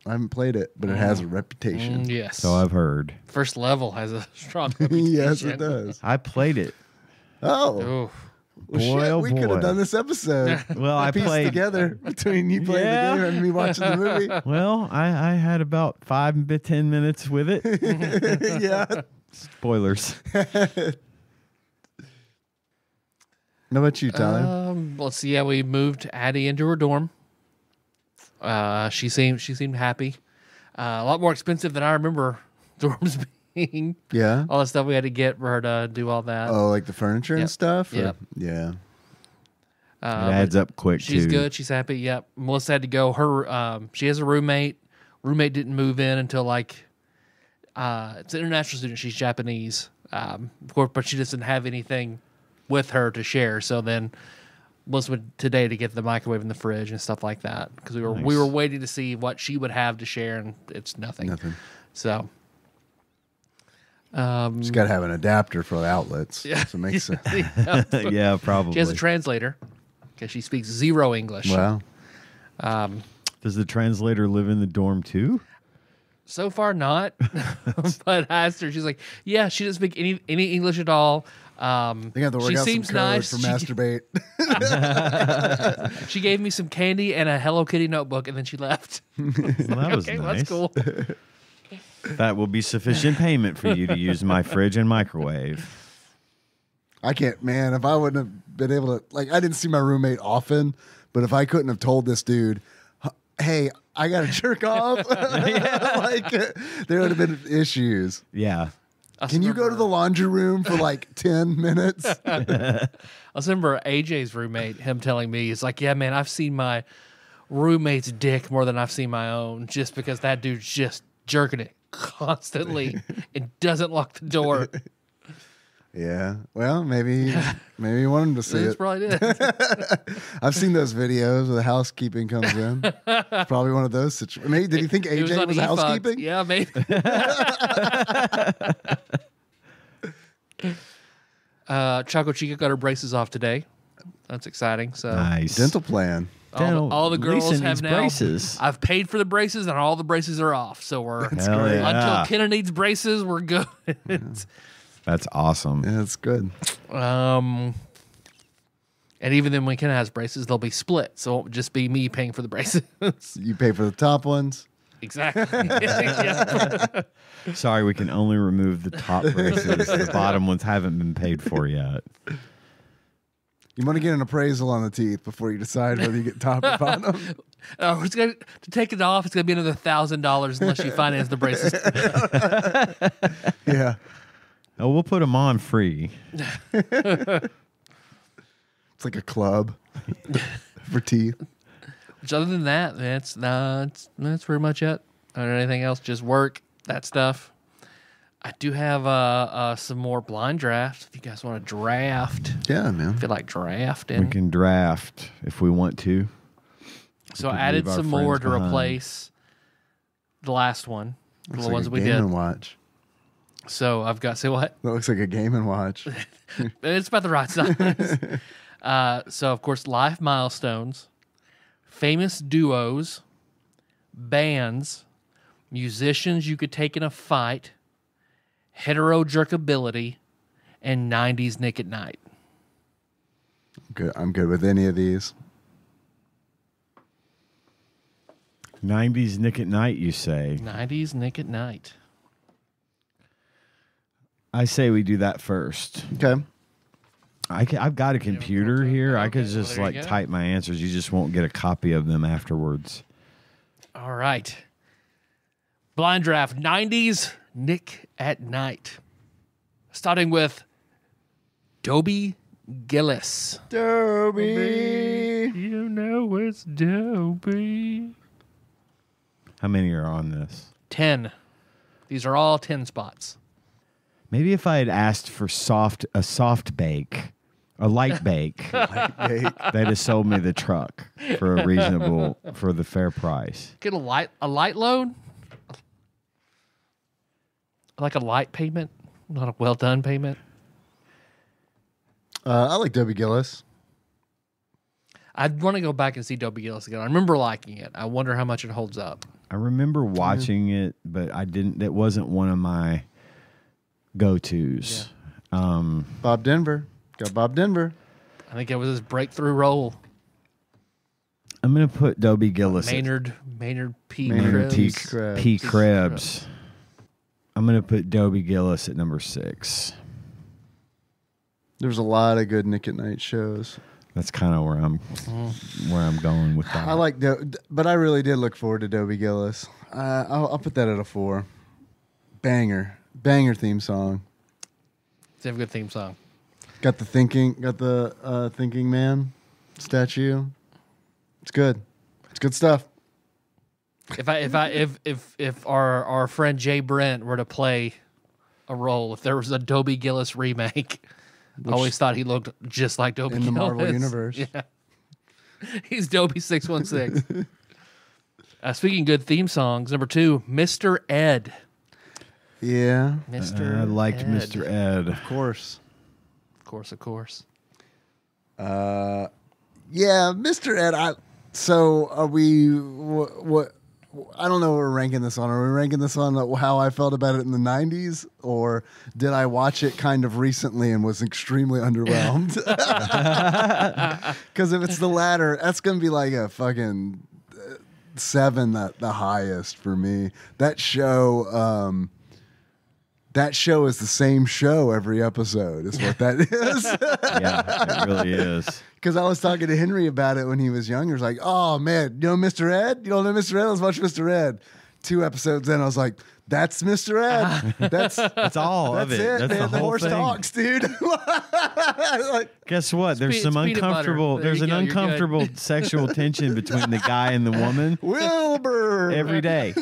I haven't played it, but it has a reputation. Yes. So I've heard. First level has a strong Yes, reputation. it does. I played it. Oh, Ooh. Well, Boy, shit, oh we could boy. have done this episode. Well, I pieced played together between you playing Yeah. the game and me watching the movie. Well, I had about 5 to 10 minutes with it. Yeah. Spoilers. How about you, Tyler? Let's see how we moved Addie into her dorm. She seemed happy. A lot more expensive than I remember dorms being. Yeah. All the stuff we had to get for her to do all that. Oh, like the furniture and Yep. stuff? Or- Yep. Yeah. It adds up quick, She's too. good. She's happy. Yep. Melissa had to go. She has a roommate. Roommate didn't move in until like it's an international student. She's Japanese, of course, but she doesn't have anything with her to share. So then Melissa went today to get the microwave and the fridge and stuff like that because we were waiting to see what she would have to share, and it's nothing. Nothing. So Just got to have an adapter for the outlets. yeah, So it makes sense. Yeah, probably. She has a translator because she speaks zero English. Wow. Does the translator live in the dorm, too? So far, not. But I asked her. She's like, "Yeah, she doesn't speak any English at all." They got to work She out some seems code nice. for She- masturbate. She gave me some candy and a Hello Kitty notebook, and then she left. Well, that was Okay, nice. that's cool. That will be sufficient payment for you to use my fridge and microwave. I can't, man. If I wouldn't have been able to, like, I didn't see my roommate often, but if I couldn't have told this dude, hey, I got to jerk off, like, there would have been issues. Yeah. Can you go to the laundry room for like 10 minutes? I remember AJ's roommate, him telling me, he's like, "Yeah, man, I've seen my roommate's dick more than I've seen my own just because that dude's just jerking it constantly and doesn't lock the door." Yeah. Well, maybe you want him to see That's it. probably it. I've seen those videos where the housekeeping comes in. It's probably one of those situations. Maybe did he think It AJ on was E-Fuck. housekeeping? Yeah, maybe. Choco Chica got her braces off today. That's exciting. So Nice. Dental plan. all the girls Lisa have needs now braces. I've paid for the braces, and all the braces are off. So we're Hell great. yeah. until Kenna needs braces, we're good. That's awesome. Yeah, it's good. And even then, when Kenna has braces, they'll be split, so it won't just be me paying for the braces. You pay for the top ones. Exactly. Yeah. Sorry, we can only remove the top braces. The bottom ones haven't been paid for yet. You want to get an appraisal on the teeth before you decide whether you get top or bottom. It's gonna to take it off. It's gonna be another $1,000 unless you finance the braces. Yeah. Oh, we'll put them on free. It's like a club for teeth. Which, other than that, that's pretty much it. I don't know anything else. Just work, that stuff. I do have some more blind drafts. If you guys want to draft, Yeah, man. I feel like drafting. We can draft if we want to. So I can added leave our some more friends to behind. replace the last one, Looks the like ones a we Game did. and Watch. So I've got, say what? That looks like a Game and Watch. It's about the right size. So, of course, life milestones, famous duos, bands, musicians you could take in a fight, hetero jerkability, and 90s Nick at Night. Good. I'm good with any of these. 90s Nick at Night, you say? 90s Nick at Night. I say we do that first. Okay. I've got a computer here. I could Okay, just well, there you like go. type my answers. You just won't get a copy of them afterwards. All right. Blind draft 90s Nick at Night. Starting with Dobie Gillis. Derby. You know it's Dobie. How many are on this? 10. These are all 10 spots. Maybe if I had asked for a soft bake, a light bake, Hey, they'd have sold me the truck for the fair price. Get a light loan? Like a light payment, not a well done payment. I like Debbie Gillis. I'd want to go back and see Dobie Gillis again. I remember liking it. I wonder how much it holds up. I remember watching it, but I didn't. It wasn't one of my go-tos. Bob Denver. Got Bob Denver. I think it was his breakthrough role. I'm going to put Dobie Gillis. Maynard P. Maynard Krebs. P. Krebs. I'm going to put Dobie Gillis at number 6. There's a lot of good Nick at Night shows. That's kind of where I'm going with that. I like, but I really did look forward to Dobie Gillis. I'll put that at a 4. Banger theme song. They have a good theme song. Got the thinking man statue. It's good. It's good stuff. If our friend Jay Brent were to play a role, if there was a Dobie Gillis remake, I always thought he looked just like Dobie Gillis in the Marvel universe. Yeah, he's Dobie 616. Speaking good theme songs, number 2, Mr. Ed. Yeah, I liked Ed. Mr. Ed. of course. Of course. Yeah, Mr. Ed. So are we? What? I don't know what we're ranking this on. Are we ranking this on how I felt about it in the 90s? Or did I watch it kind of recently and was extremely underwhelmed? Because if it's the latter, that's going to be like a fucking 7 the highest for me. That show is the same show every episode is what that is. Yeah, it really is. Because I was talking to Henry about it when he was younger. He was like, oh, man, you know Mr. Ed? You don't know Mr. Ed? Let's watch Mr. Ed. 2 episodes in, I was like, that's Mr. Ed. That's all of it. That's That's man. The whole horse thing. talks, dude. Like, Guess what? There's some peanut butter. uncomfortable. There There's you an go, you're uncomfortable sexual tension between the guy and the woman Wilbur. every day,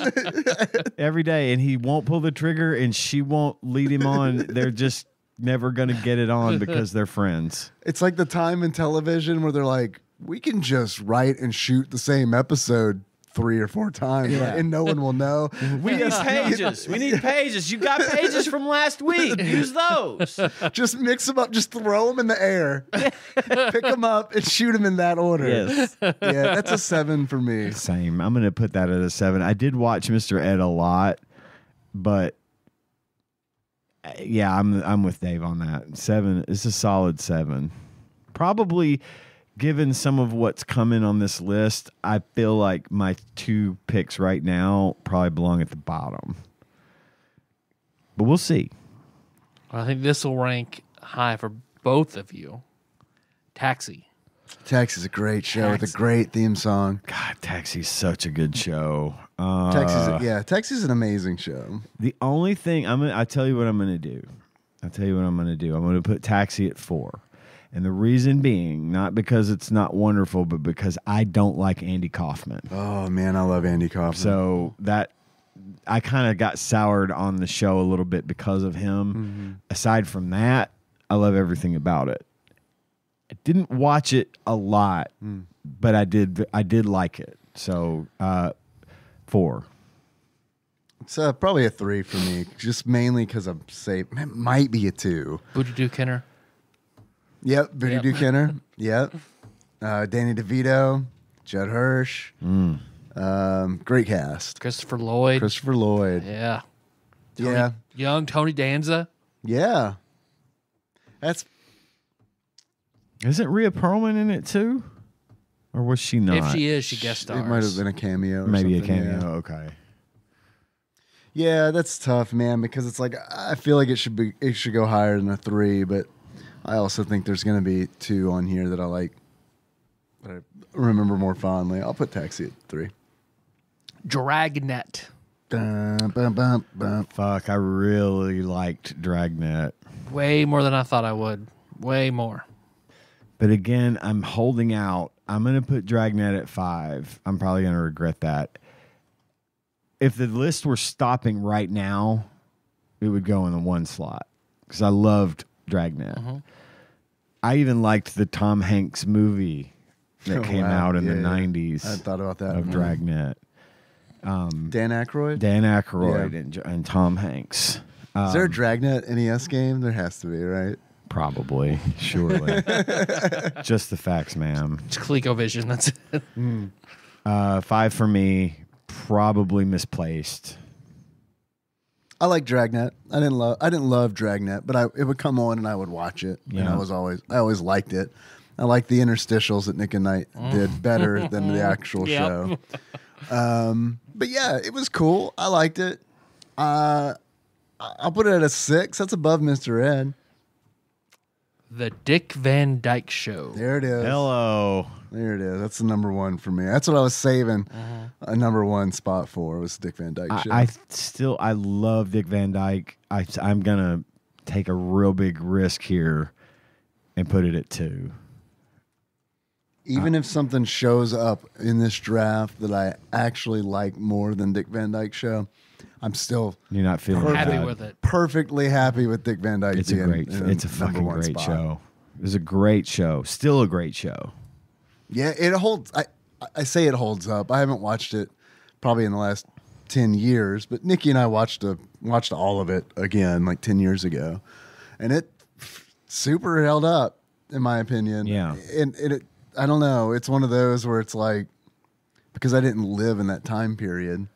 and he won't pull the trigger, and she won't lead him on. They're just never gonna get it on because they're friends. It's like the time in television where they're like, we can just write and shoot the same episode 3 or 4 times, right? And no one will know. We need pages. We need pages. You got pages from last week. Use those. Just mix them up. Just throw them in the air. Pick them up and shoot them in that order. Yes. Yeah, that's a 7 for me. Same. I'm gonna put that at a 7. I did watch Mr. Ed a lot, but yeah, I'm with Dave on that. 7. It's a solid 7. Probably, given some of what's coming on this list, I feel like my 2 picks right now probably belong at the bottom. But we'll see. I think this will rank high for both of you. Taxi. Taxi's a great show with a great theme song. God, Taxi's such a good show. Taxi's an amazing show. The only thing I tell you what I'm gonna do. I'm gonna put Taxi at 4. And the reason being, not because it's not wonderful, but because I don't like Andy Kaufman. Oh man, I love Andy Kaufman. So that I kind of got soured on the show a little bit because of him. Mm-hmm. Aside from that, I love everything about it. I didn't watch it a lot, but I did like it. So 4. It's probably a 3 for me, just mainly because I'm safe. It might be a 2. Booty Doo Kenner. Yep, Booty Doo Kenner. Yep, Danny DeVito, Judd Hirsch. Great cast. Christopher Lloyd. Yeah. Yeah, Young Tony Danza. yeah. Isn't Rhea Perlman in it too? Or was she not? If she is, she guest stars. It might have been a cameo. Or Maybe a something, cameo. yeah. Okay. Yeah, that's tough, man, because it's like I feel like it should go higher than a 3, but I also think there's going to be 2 on here that I like, that I remember more fondly. I'll put Taxi at 3. Dragnet. Bum, bum, bum, bum. Fuck, I really liked Dragnet. Way more than I thought I would. Way more. But again, I'm holding out. I'm going to put Dragnet at 5. I'm probably going to regret that. If the list were stopping right now, it would go in the 1 slot because I loved Dragnet. I even liked the Tom Hanks movie that came out in the 90s. I hadn't thought about that. Of Dragnet. Dan Aykroyd? Dan Aykroyd and Tom Hanks. Is there a Dragnet NES game? There has to be, right? Probably, surely. Just the facts, ma'am. It's ColecoVision. That's it. 5 for me. Probably misplaced. I like Dragnet. I didn't love Dragnet, but it would come on and I would watch it. And Yeah. I always liked it. I like the interstitials that Nick and Knight did better than the actual show. But yeah, it was cool. I liked it. I'll put it at a 6. That's above Mr. Ed. The Dick Van Dyke Show. There it is. Hello. There it is. That's the number one for me. That's what I was saving a number one spot for, was Dick Van Dyke Show. I love Dick Van Dyke. I'm going to take a real big risk here and put it at 2. Even if something shows up in this draft that I actually like more than Dick Van Dyke Show, I'm still You're not feeling Happy bad. with it. perfectly happy with Dick Van Dyke. It's a fucking number one great spot. show. It was a great show. Still a great show. Yeah, it holds. I say it holds up. I haven't watched it probably in the last 10 years, but Nikki and I watched all of it again like 10 years ago, and it super held up in my opinion. Yeah, and it I don't know. It's one of those where it's like, because I didn't live in that time period.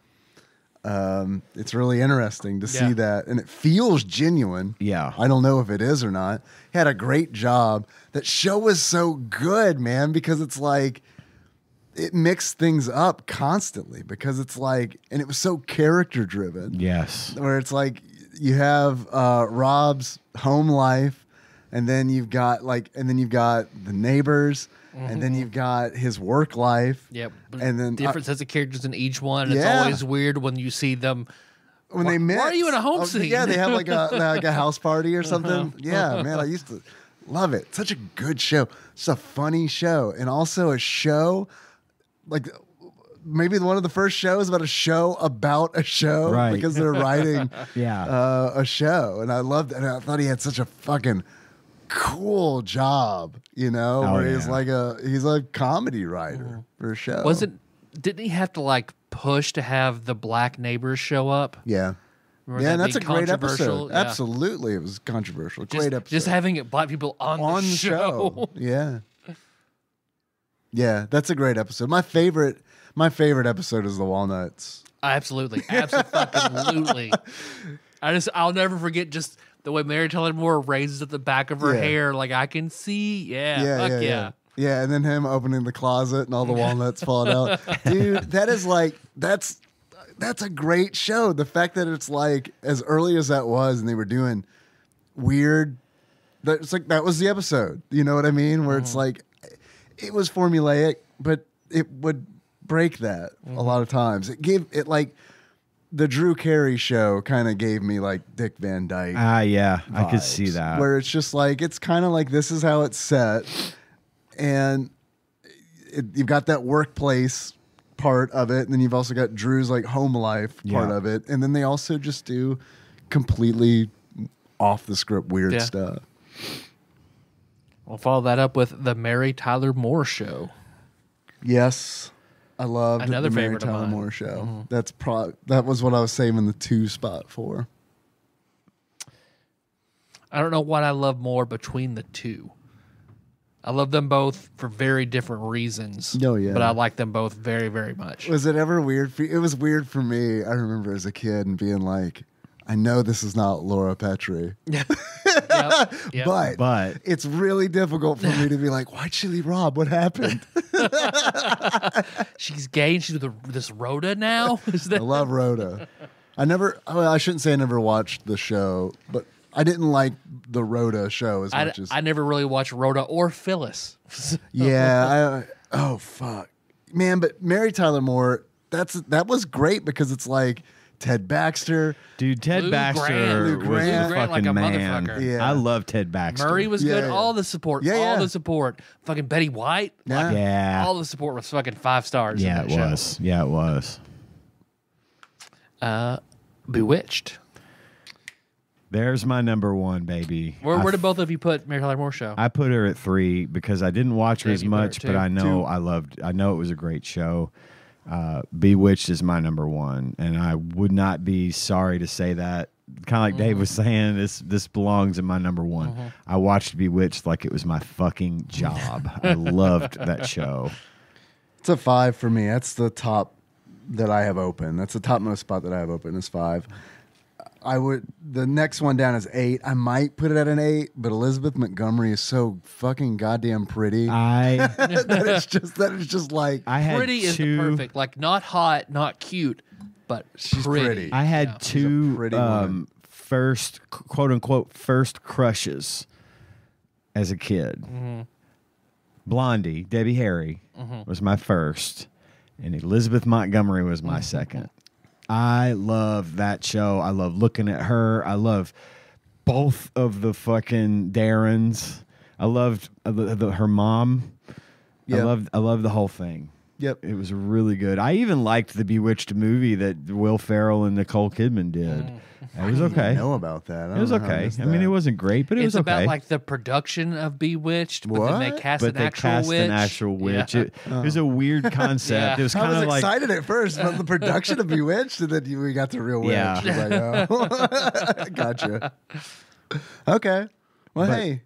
It's really interesting to see that, and it feels genuine. Yeah. I don't know if it is or not. He had a great job. That show was so good, man, because it's like it mixed things up constantly, because it's like, and it was so character driven. Yes. Where it's like you have Rob's home life, and then you've got the neighbors. And then you've got his work life. Yep. And then different sets of characters in each one. And Yeah. It's always weird when you see them. when they mix. Why are you in a home scene? Yeah, they have like a house party or something. Yeah, man, I used to love it. Such a good show. It's a funny show, and also a show like maybe one of the first shows about a show about a show, Right. because they're writing Yeah. a show, and I loved it. And I thought he had such a fucking cool job, where he's a comedy writer for a show. Didn't he have to like push to have the black neighbors show up? Yeah. Remember Yeah, and that that's a being great controversial? episode. Yeah. Absolutely, it was controversial. Great episode. Just having black people on the show. Yeah. Yeah, that's a great episode. My favorite episode is the walnuts. Absolutely. Absolutely. I'll never forget just the way Mary Tyler Moore raises at the back of her Yeah. hair. Like I can see. Yeah. Yeah, and then him opening the closet and all the walnuts falling out. Dude, that's a great show. The fact that it's like as early as that was, and they were doing weird. It's like that was the episode. You know what I mean? Where it's like it was formulaic, but it would break that a lot of times. It gave it like the Drew Carey show kind of gave me like Dick Van Dyke. Yeah, I could vibes, see that. Where it's just like, it's kind of like, this is how it's set. And you've got that workplace part of it. And then you've also got Drew's like home life part of it. And then they also just do completely off the script weird stuff. We'll follow that up with the Mary Tyler Moore Show. Yes. I loved Another the Mary favorite of Tyler mine. Moore show. That was what I was saving the 2 spot for. I don't know what I love more between the two. I love them both for very different reasons. Oh, yeah. But I like them both very, very much. Was it ever weird for you? It was weird for me. I remember as a kid and being like, I know this is not Laura Petrie. Yep. But it's really difficult for me to be like, why'd she leave Rob? What happened? She's gay and she's with this Rhoda now? I love Rhoda. I shouldn't say I never watched the show, but I didn't like the Rhoda show as much as... I never really watched Rhoda or Phyllis. Yeah. Oh, fuck. Man, but Mary Tyler Moore, that was great because it's like Ted Baxter. Dude, Ted Lou Baxter Grant. Lou was Grant a like fucking a man. motherfucker. Yeah. I love Ted Baxter. Murray was Yeah, good. yeah. All the support. Yeah, all yeah. the support. Fucking Betty White. Yeah. Yeah. All the support was fucking 5 stars. Yeah, in it that was. Yeah, it was. show. Bewitched. There's my number one, baby. Where did both of you put Mary Tyler Moore show? I put her at 3 because I didn't watch her Yeah, as you put her much, at but 2. I know it was a great show. Bewitched is my number one, and I would not be sorry to say that. Kind of like Dave was saying, this belongs in my number one. I watched Bewitched like it was my fucking job. I loved that show. It's a 5 for me. That's the top that I have open. That's the topmost spot that I have open is 5. The next one down is 8. I might put it at an 8, but Elizabeth Montgomery is so fucking goddamn pretty. that is just like I had pretty is the perfect, like not hot, not cute, but She's pretty. pretty. I had She's a two pretty woman. first quote unquote first crushes as a kid. Blondie, Debbie Harry was my first, and Elizabeth Montgomery was my second. I love that show. I love looking at her. I love both of the fucking Darrens. I loved her mom. Yep. I loved the whole thing. Yep. It was really good. I even liked the Bewitched movie that Will Ferrell and Nicole Kidman did. It was okay. I know about that. It was okay. I mean, it wasn't great, but it was It's okay. about like the production of Bewitched, but then they What? cast but an they actual cast witch. an actual witch. Yeah. It was a weird concept. Yeah. It was I kind was of like excited at first about the production of Bewitched, and then we got the real witch. Yeah. I was like, oh. Gotcha. Okay. Well, But- hey.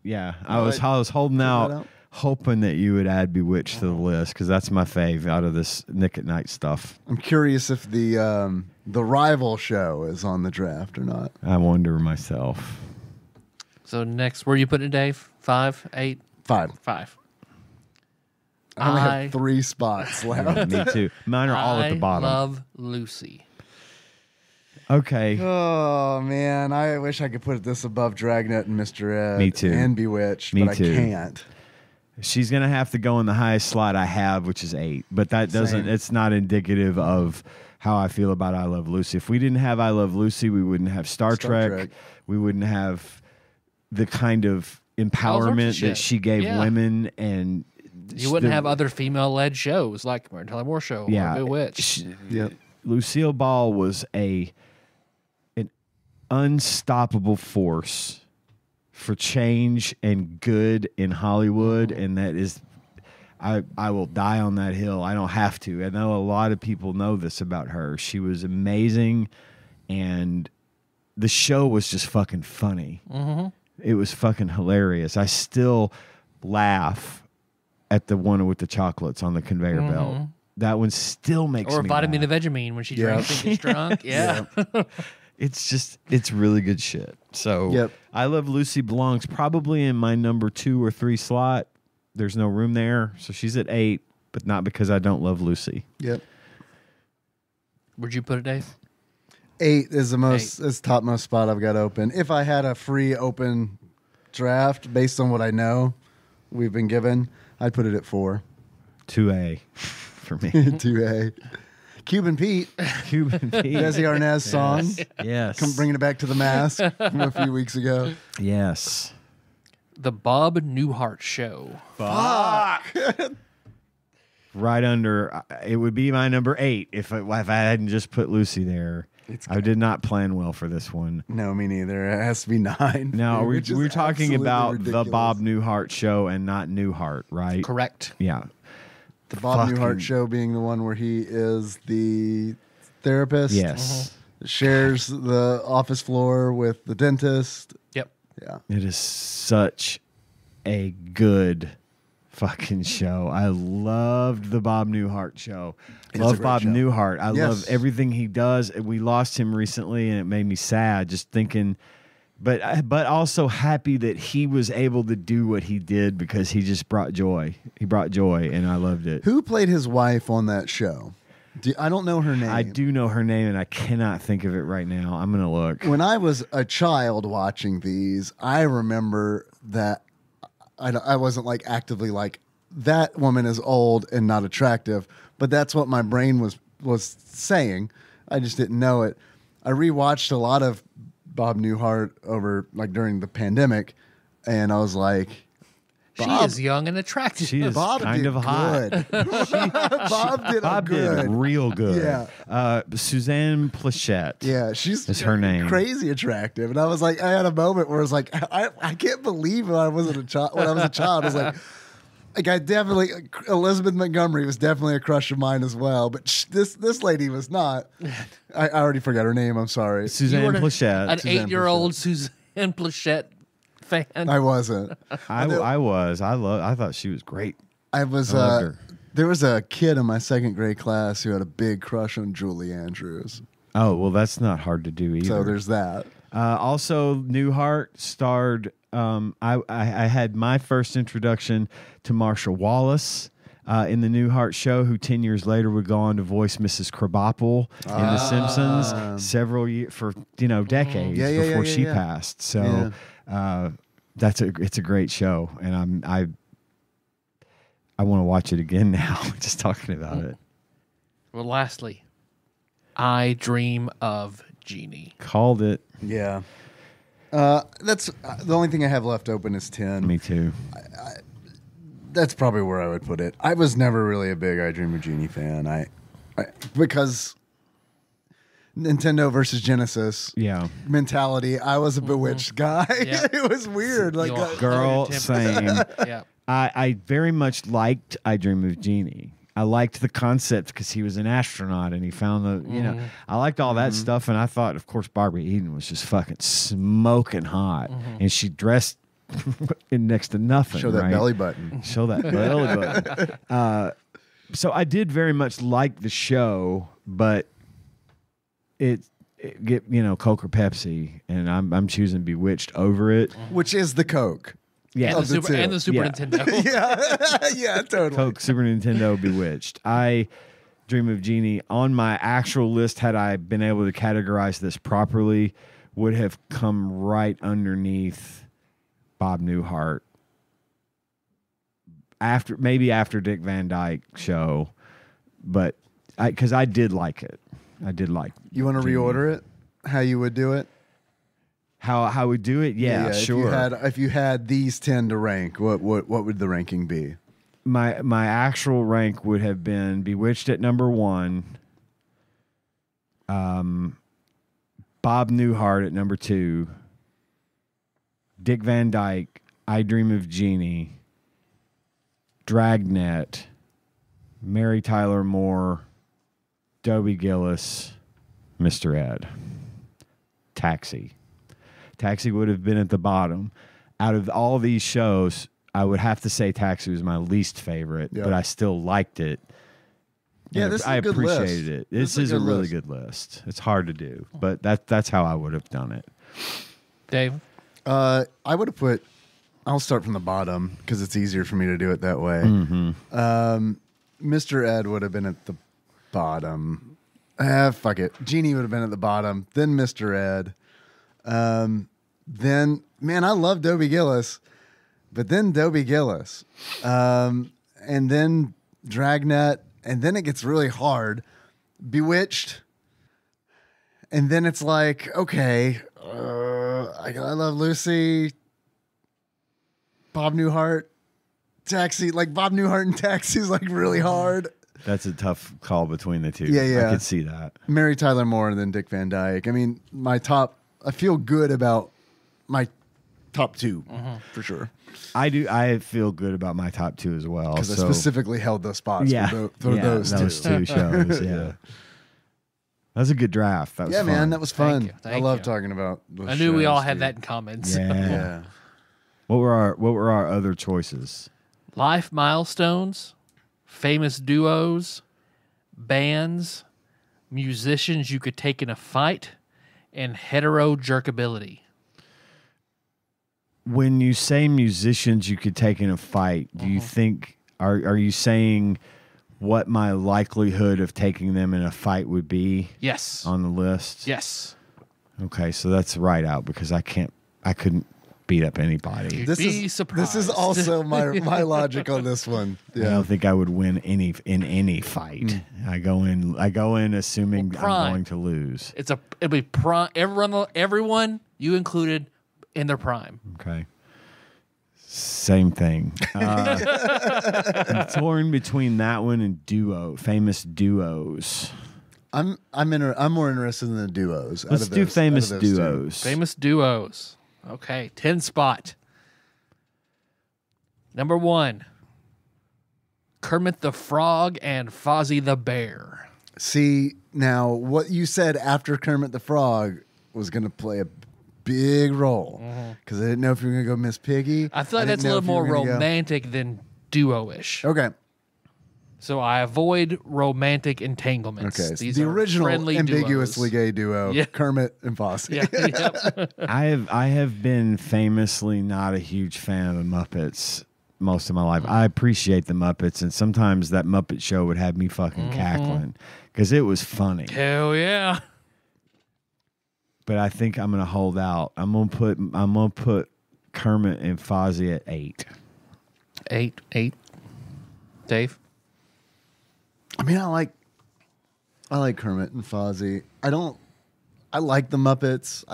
yeah. I was holding out, out. hoping that you would add Bewitched to the list because that's my fave out of this Nick at Night stuff. I'm curious if the rival show is on the draft or not. I wonder myself. So next, where are you putting it, Dave? 5, 8, 5. 5. I only have 3 spots left. Me too. Mine are all at the bottom. I love Lucy. Okay. Oh man, I wish I could put this above Dragnet and Mr. Ed. Me too. And Bewitched, Me but too. I can't. She's going to have to go in the highest slot I have, which is 8. But that doesn't, Same. it's not indicative of how I feel about I Love Lucy. If we didn't have I Love Lucy, we wouldn't have Star Trek. We wouldn't have the kind of empowerment shit. that she gave Yeah. women. And You wouldn't have other female-led shows like Mary Tyler Moore Show or Bewitched. Yep. Lucille Ball was an unstoppable force for change and good in Hollywood, and that is, I will die on that hill. I don't have to. I know a lot of people know this about her. She was amazing, and the show was just fucking funny. It was fucking hilarious. I still laugh at the one with the chocolates on the conveyor belt. That one still makes Or me Vitamin laugh. of Vegemine when she drinks and gets drunk. Yeah. It's really good shit. So Yep. I Love Lucy belongs probably in my number 2 or 3 slot. There's no room there. So she's at 8, but not because I don't love Lucy. Yep. Where'd you put it, Dave? 8 is is topmost spot I've got open. If I had a free open draft based on what I know we've been given, I'd put it at 4. 2A for me. 2A. Cuban Pete, Cuban Pete. Desi Arnaz song. Yes. Come bringing it back to the mask from a few weeks ago. Yes. The Bob Newhart Show. Right under, it would be my number 8 if I hadn't just put Lucy there. I did not plan well for this one. No, me neither. It has to be 9. Now, which is we're talking absolutely about ridiculous. the Bob Newhart show and not Newhart, right? Correct. Yeah. The Bob Fucking- Newhart show being the one where he is the therapist. Yes. Shares the office floor with the dentist. Yep. Yeah. It is such a good fucking show. I loved the Bob Newhart show. It's a Love great Bob show. Newhart. I Yes. love everything he does. We lost him recently, and it made me sad just thinking. But also happy that he was able to do what he did because he just brought joy. He brought joy, and I loved it. Who played his wife on that show? I don't know her name. I do know her name, and I cannot think of it right now. I'm gonna look. When I was a child watching these, I remember that I wasn't like actively like, that woman is old and not attractive, but that's what my brain was saying. I just didn't know it. I rewatched a lot of Bob Newhart over like during the pandemic, and I was like, She Bob- is young and attractive. She is Bob kind did of hot. good. Bob did Did good. real good. Yeah. Suzanne Plachette. Yeah, she's Is her name. crazy attractive, and I was like, I had a moment where I was like, I can't believe when I wasn't a child. When I was a child, I was like I definitely Elizabeth Montgomery was definitely a crush of mine as well, but this lady was not. I already forgot her name. I'm sorry. Suzanne You were Plachette. Suzanne An 8-year-old Suzanne Plachette fan. I wasn't. I thought she was great. I was. I loved her. There was a kid in my second grade class who had a big crush on Julie Andrews. Oh, well, that's not hard to do either. So there's that. Also, Newhart starred. I had my first introduction to Marsha Wallace in the Newhart show, who 10 years later would go on to voice Mrs. Krabappel in The Simpsons several years for decades before she passed. So it's a great show, and I want to watch it again now. Just talking about it. Well, lastly, I Dream of Jeannie. Called it. Yeah. That's the only thing I have left open is 10. Me too. That's probably where I would put it. I was never really a big I Dream of Jeannie fan. I because Nintendo versus Genesis mentality, I was a Bewitched guy. Yeah. It was weird. Like Girl, same. Yeah. I very much liked I Dream of Jeannie. I liked the concept because he was an astronaut and he found the, I liked all that stuff. And I thought, of course, Barbara Eden was just fucking smoking hot. And she dressed in next to nothing. Show that belly button. Show that belly button. So I did very much like the show, but it get Coke or Pepsi, and I'm choosing Bewitched over it. Which is the Coke. Yeah, And the Super Nintendo. Yeah, totally. Coke, Super Nintendo, Bewitched. I Dream of Jeannie on my actual list, had I been able to categorize this properly, would have come right underneath Bob Newhart. After Dick Van Dyke show, but because I did like it. I did like. You want to reorder it? How you would do it? How we do it? Yeah, sure. If you had these 10 to rank, what would the ranking be? My actual rank would have been Bewitched at number 1, Bob Newhart at number 2, Dick Van Dyke, I Dream of Jeannie, Dragnet, Mary Tyler Moore, Dobie Gillis, Mr. Ed, Taxi. Taxi would have been at the bottom. Out of all these shows, I would have to say Taxi was my least favorite, but I still liked it. Yeah, and this is I a good appreciated list. it. This is a really good list. It's hard to do, but that's how I would have done it. Dave? I would have put. I'll start from the bottom because it's easier for me to do it that way. Mr. Ed would have been at the bottom. Fuck it. Jeannie would have been at the bottom. Then Mr. Ed. Then, man, I love Dobie Gillis, but then Dobie Gillis, and then Dragnet, and then it gets really hard. Bewitched, and then it's like, okay, I Love Lucy, Bob Newhart, Taxi. Like Bob Newhart and Taxi is like really hard. That's a tough call between the two. Yeah. I could see that. Mary Tyler Moore and then Dick Van Dyke. I mean, I feel good about my top 2 for sure. I do. I feel good about my top 2 as well. Because I specifically held those spots for those two shows. Yeah. That was a good draft. That was fun. Man, that was fun. Thank I love you. talking about those I knew we all shows, had dude. that in common. So. Yeah. What were our other choices? Life milestones, famous duos, bands, musicians you could take in a fight, and hetero jerkability. When you say musicians you could take in a fight, do you think are you saying what my likelihood of taking them in a fight would be? Yes. On the list? Yes. Okay, so that's right out because I couldn't beat up anybody. You'd be surprised. This is also my logic on this one. I don't think I would win in any fight. I go in assuming I'm going to lose. It'll be prime. Everyone you included in their prime. Okay. Same thing. I'm torn between that one and famous duos. I'm more interested in the duos. Let's do famous duos. Famous duos. Okay, 10 spot. Number 1, Kermit the Frog and Fozzie the Bear. See, now what you said after Kermit the Frog was going to play a big role because I didn't know if you were going to go Miss Piggy. I feel like that's a little more romantic than duo-ish. Okay. So I avoid romantic entanglements. Okay, so These the are original friendly ambiguously duos. gay duo, Yeah. Kermit and Fozzie. Yeah, yep. I have been famously not a huge fan of the Muppets most of my life. I appreciate the Muppets, and sometimes that Muppet Show would have me fucking cackling because it was funny. Hell yeah. But I think I'm gonna hold out. I'm gonna put Kermit and Fozzie at 8. 8. Dave? I mean, I like Kermit and Fozzie. I like the Muppets.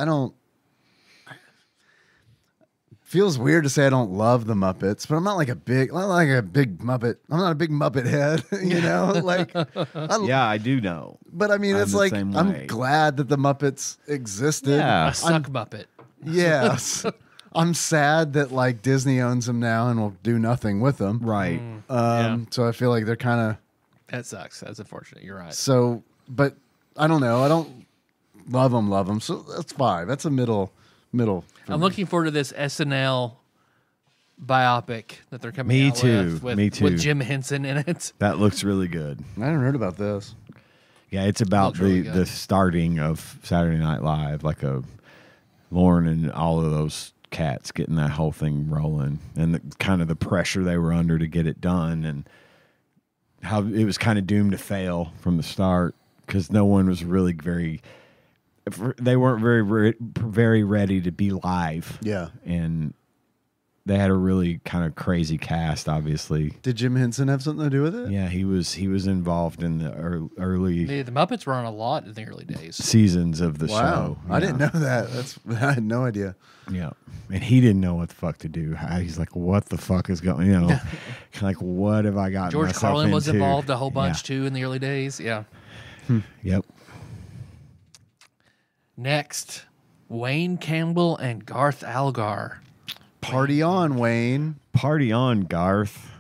Feels weird to say I don't love the Muppets, but I'm not like a big Muppet. I'm not a big Muppet head, you know? Like, Yeah, I do know. but I mean, I'm it's the like, same way. I'm glad that the Muppets existed. Yeah. A suck Muppet. Yes. I'm sad that like Disney owns them now and will do nothing with them. Right. Yeah. So I feel like they're kind of That sucks. That's unfortunate. You're right. so, but I don't know. I don't love them. So that's 5. That's a middle. I'm looking forward to this SNL biopic that they're coming Me out too. with, Me too. with Jim Henson in it. That looks really good. I haven't heard about this. Yeah, it's about Looks really good. the starting of Saturday Night Live, like Lauren and all of those cats getting that whole thing rolling, and kind of the pressure they were under to get it done, and how it was kind of doomed to fail from the start because no one was really they weren't very ready to be live. Yeah. And they had a really kind of crazy cast, obviously. Did Jim Henson have something to do with it? Yeah, he was involved in the early The Muppets were on a lot in the early days. seasons of the Wow. show. I didn't know that. I had no idea. Yeah, and he didn't know what the fuck to do. He's like, "What the fuck is going?" You know, kind of like, "What have I got?" George myself Carlin was into?" involved a whole bunch Yeah. too in the early days. Yeah. Yep. Next, Wayne Campbell and Garth Algar. Party on, Wayne. Party on, Garth.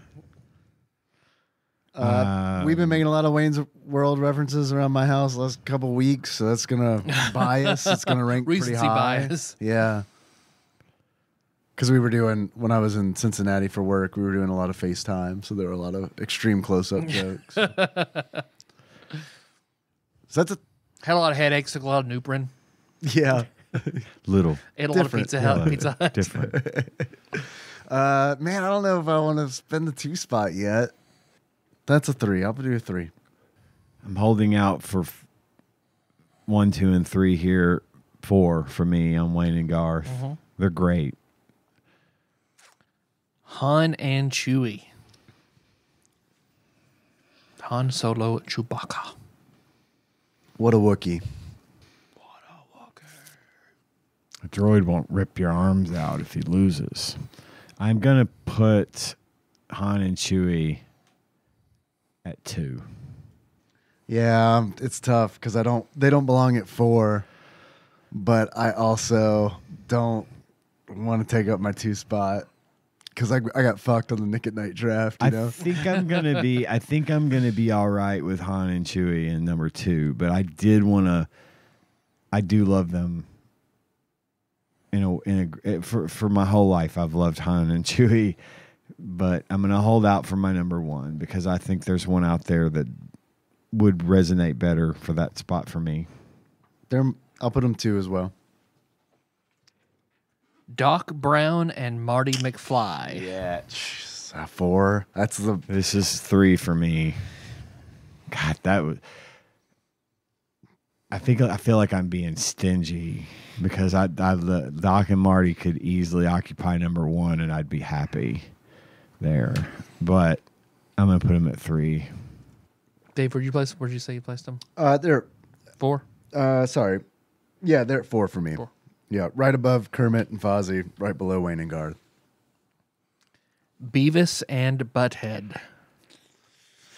We've been making a lot of Wayne's World references around my house the last couple weeks, so that's gonna bias. It's gonna rank pretty Recency high. bias. Yeah. Because we were doing, when I was in Cincinnati for work, we were doing a lot of FaceTime, so there were a lot of extreme close-up jokes. So that's Had a lot of headaches, took a lot of Nuprin. yeah. Little Ate a lot of Different. Pizza Hut. Yeah. Pizza Hut. different. Man, I don't know if I want to spend the 2 spot yet. That's a 3. I'll do a 3. I'm holding out for 1, 2, and 3 here. 4 for me on Wayne and Garth. They're great. Han and Chewie. Han Solo, Chewbacca. What a Wookiee. A droid won't rip your arms out if he loses. I'm gonna put Han and Chewie at 2. Yeah, it's tough because they don't belong at 4, but I also don't want to take up my 2 spot because I got fucked on the Nick at Night draft. You know, I think I'm gonna be all right with Han and Chewie in number 2, but I do love them. For my whole life, I've loved Han and Chewie, but I'm gonna hold out for my number 1 because I think there's one out there that would resonate better for that spot for me. I'll put them 2 as well. Doc Brown and Marty McFly. Yeah, 4. This is 3 for me. God, that was. I feel like I'm being stingy because Doc and Marty could easily occupy number 1 and I'd be happy there. But I'm gonna put them at 3. Dave, where'd you say you placed them? They're 4? sorry, yeah, they're at 4 for me. 4. Yeah, right above Kermit and Fozzie, right below Wayne and Garth. Beavis and Butthead.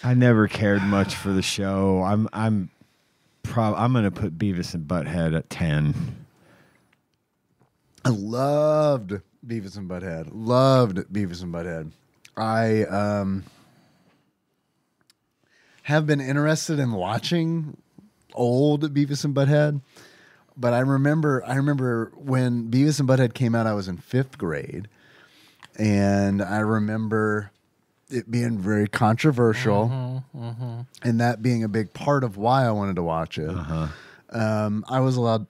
I never cared much for the show. I'm gonna put Beavis and Butthead at 10. I loved Beavis and Butthead. I have been interested in watching old Beavis and Butthead, but I remember when Beavis and Butthead came out, I was in 5th grade, and I remember it being very controversial, and that being a big part of why I wanted to watch it. I was allowed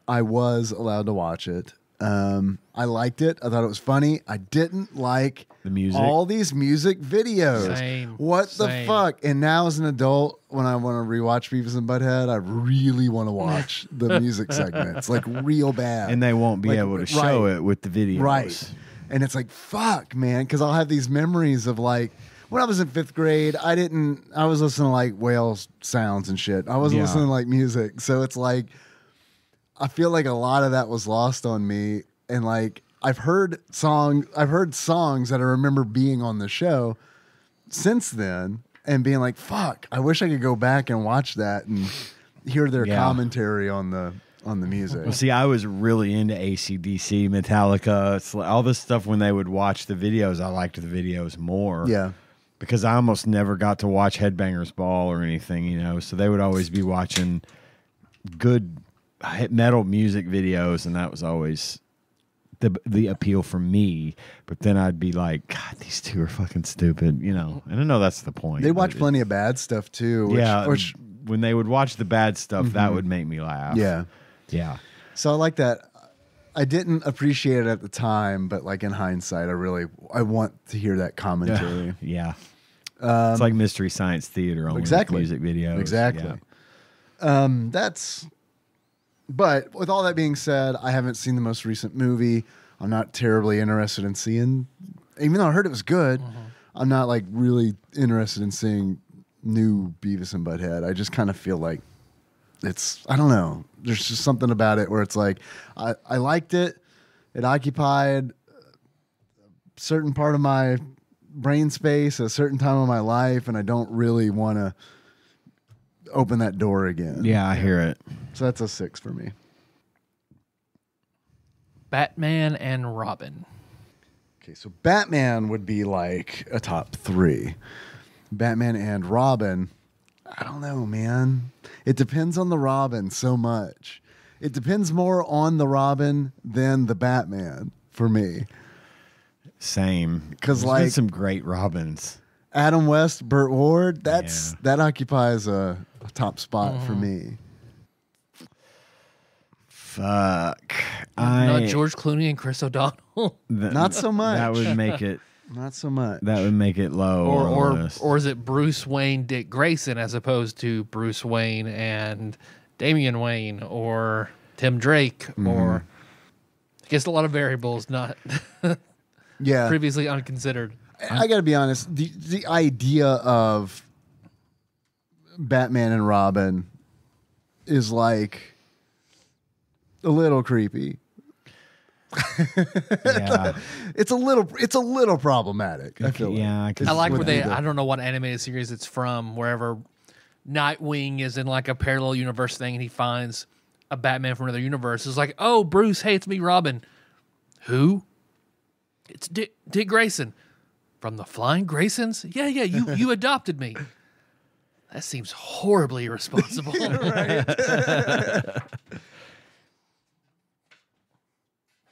to watch it. I liked it. I thought it was funny. I didn't like The music? all these music videos. Same. What the Same. fuck? And now as an adult, when I want to rewatch Beavis and Butthead, I really want to watch the music segments, like real bad. And they won't be Like, able to show right. it with the videos. Right. And it's like, fuck, man. Because I'll have these memories of like, when I was in 5th grade, I was listening to like whale sounds and shit. I wasn't Yeah. listening to like music. So it's like, I feel like a lot of that was lost on me. And like, I've heard songs that I remember being on the show since then and being like, fuck, I wish I could go back and watch that and hear their Yeah. commentary on the music. Well, see, I was really into AC/DC, Metallica, it's like all this stuff. When they would watch the videos, I liked the videos more. Yeah. Because I almost never got to watch Headbangers Ball or anything, you know. So they would always be watching good metal music videos, and that was always the appeal for me. But then I'd be like, God, these two are fucking stupid, you know. And I know that's the point. They but watch plenty of bad stuff too. Which, when they would watch the bad stuff, that would make me laugh. yeah. Yeah. So I like that. I didn't appreciate it at the time, but like in hindsight, I want to hear that commentary. Yeah. It's like Mystery Science Theater only Exactly. with music videos. Exactly. Yeah. But with all that being said, I haven't seen the most recent movie. I'm not terribly interested in seeing, even though I heard it was good, I'm not like really interested in seeing new Beavis and Butthead. I just kind of feel like I don't know. There's just something about it where it's like, I liked it. It occupied a certain part of my brain space at a certain time of my life, and I don't really want to open that door again. Yeah, I hear it. So that's a 6 for me. Batman and Robin. Okay, so Batman would be like a top 3. Batman and Robin, I don't know, man. It depends on the Robin so much. It depends more on the Robin than the Batman for me. Same. 'Cause, There's been like- some great Robins. Adam West, Burt Ward, that occupies a top spot for me. Fuck. Not George Clooney and Chris O'Donnell. Not so much. That would make it. Not so much. That would make it low. on the list. or is it Bruce Wayne, Dick Grayson, as opposed to Bruce Wayne and Damian Wayne or Tim Drake or I guess a lot of variables not Yeah. previously unconsidered. I got to be honest. The idea of Batman and Robin is like a little creepy. Yeah. It's a little problematic. I feel Yeah, I like. can I like It's where they, with the- I don't know what animated series it's from, wherever Nightwing is in like a parallel universe thing and he finds a Batman from another universe. It's like, oh, Bruce, hey, it's me, Robin. Who? It's Dick Grayson. From the Flying Graysons? Yeah, you adopted me. That seems horribly irresponsible.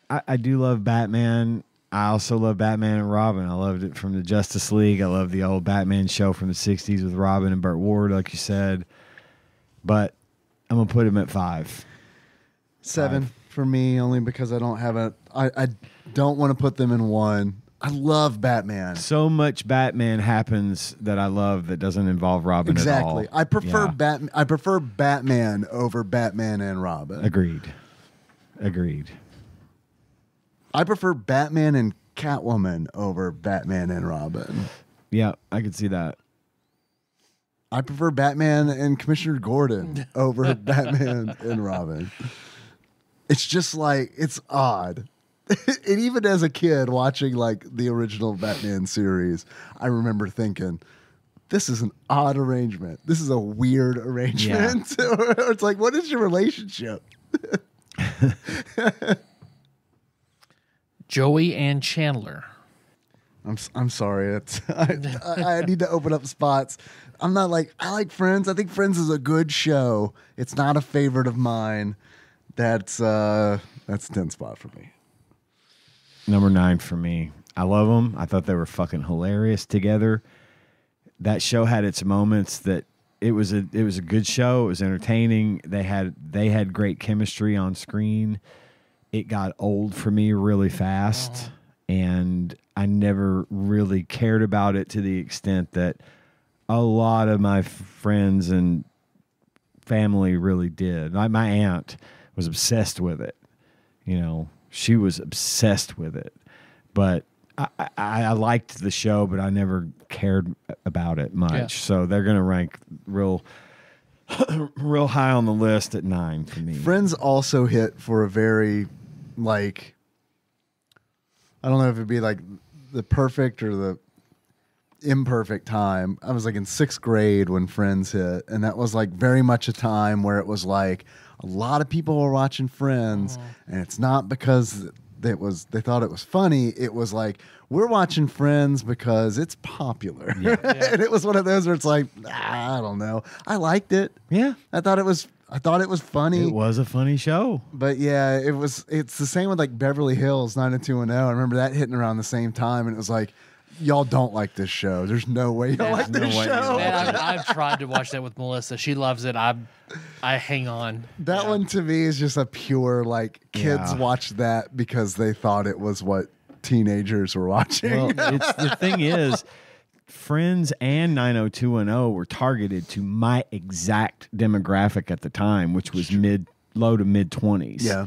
I do love Batman. I also love Batman and Robin. I loved it from the Justice League. I love the old Batman show from the 60s with Robin and Burt Ward, like you said. But I'm going to put him at 5. 7 for me, only because I don't have I don't want to put them in 1. I love Batman. So much Batman happens that I love that doesn't involve Robin Exactly. at all. I prefer Yeah. I prefer Batman over Batman and Robin. Agreed. I prefer Batman and Catwoman over Batman and Robin. Yeah, I could see that. I prefer Batman and Commissioner Gordon over Batman and Robin. It's just like, it's odd. And even as a kid watching like the original Batman series, I remember thinking, this is an odd arrangement. This is a weird arrangement. It's like, what is your relationship? Joey and Chandler. I'm sorry. I need to open up spots. I'm not like, I like Friends. I think Friends is a good show. It's not a favorite of mine. That's 10 spot for me. Number 9 for me. I love them. I thought they were fucking hilarious together. that show had its moments. That it was a good show. It was entertaining. They had great chemistry on screen. It got old for me really fast, and I never really cared about it to the extent that a lot of my friends and family really did. My aunt was obsessed with it. You know, she was obsessed with it. But I liked the show, but I never cared about it much. Yeah. So they're going to rank real high on the list at 9 for me. Friends also hit for a very, like, I don't know if it'd be like the perfect or the imperfect time. I was like in 6th grade when Friends hit, and that was like very much a time where it was like a lot of people were watching Friends, and it's not because they thought it was funny. It was like, we're watching Friends because it's popular. Yeah. And it was one of those where it's like, I don't know. I liked it. Yeah. I thought it was funny. It was a funny show. But yeah, it's the same with like Beverly Hills 90210. I remember that hitting around the same time, and it was like, y'all don't like this show. There's no way y'all like this show. Man, I've tried to watch that with Melissa. She loves it. I hang on. That one to me is just a pure, like, kids watched that because they thought it was what teenagers were watching. Well, the thing is, Friends and 90210 were targeted to my exact demographic at the time, which was low to mid 20s. Yeah.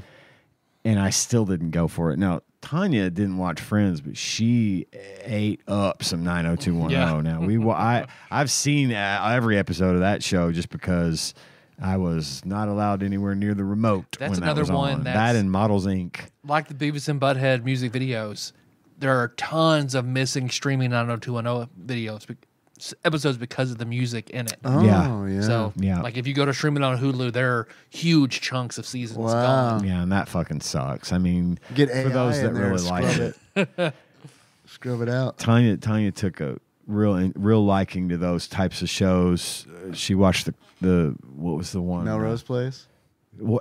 And I still didn't go for it. Now, Tanya didn't watch Friends, but she ate up some 90210. Yeah. Now I've seen every episode of that show just because I was not allowed anywhere near the remote. That's when another that was one. On. That and Models Inc. Like the Beavis and Butthead music videos, there are tons of missing streaming 90210 videos episodes because of the music in it. Oh, yeah. So, like if you go to streaming on Hulu, there are huge chunks of seasons gone. Yeah, and that fucking sucks. I mean, get for those that really like it, scrub it out. Tanya took a real liking to those types of shows. She watched the what was the one? Melrose Place.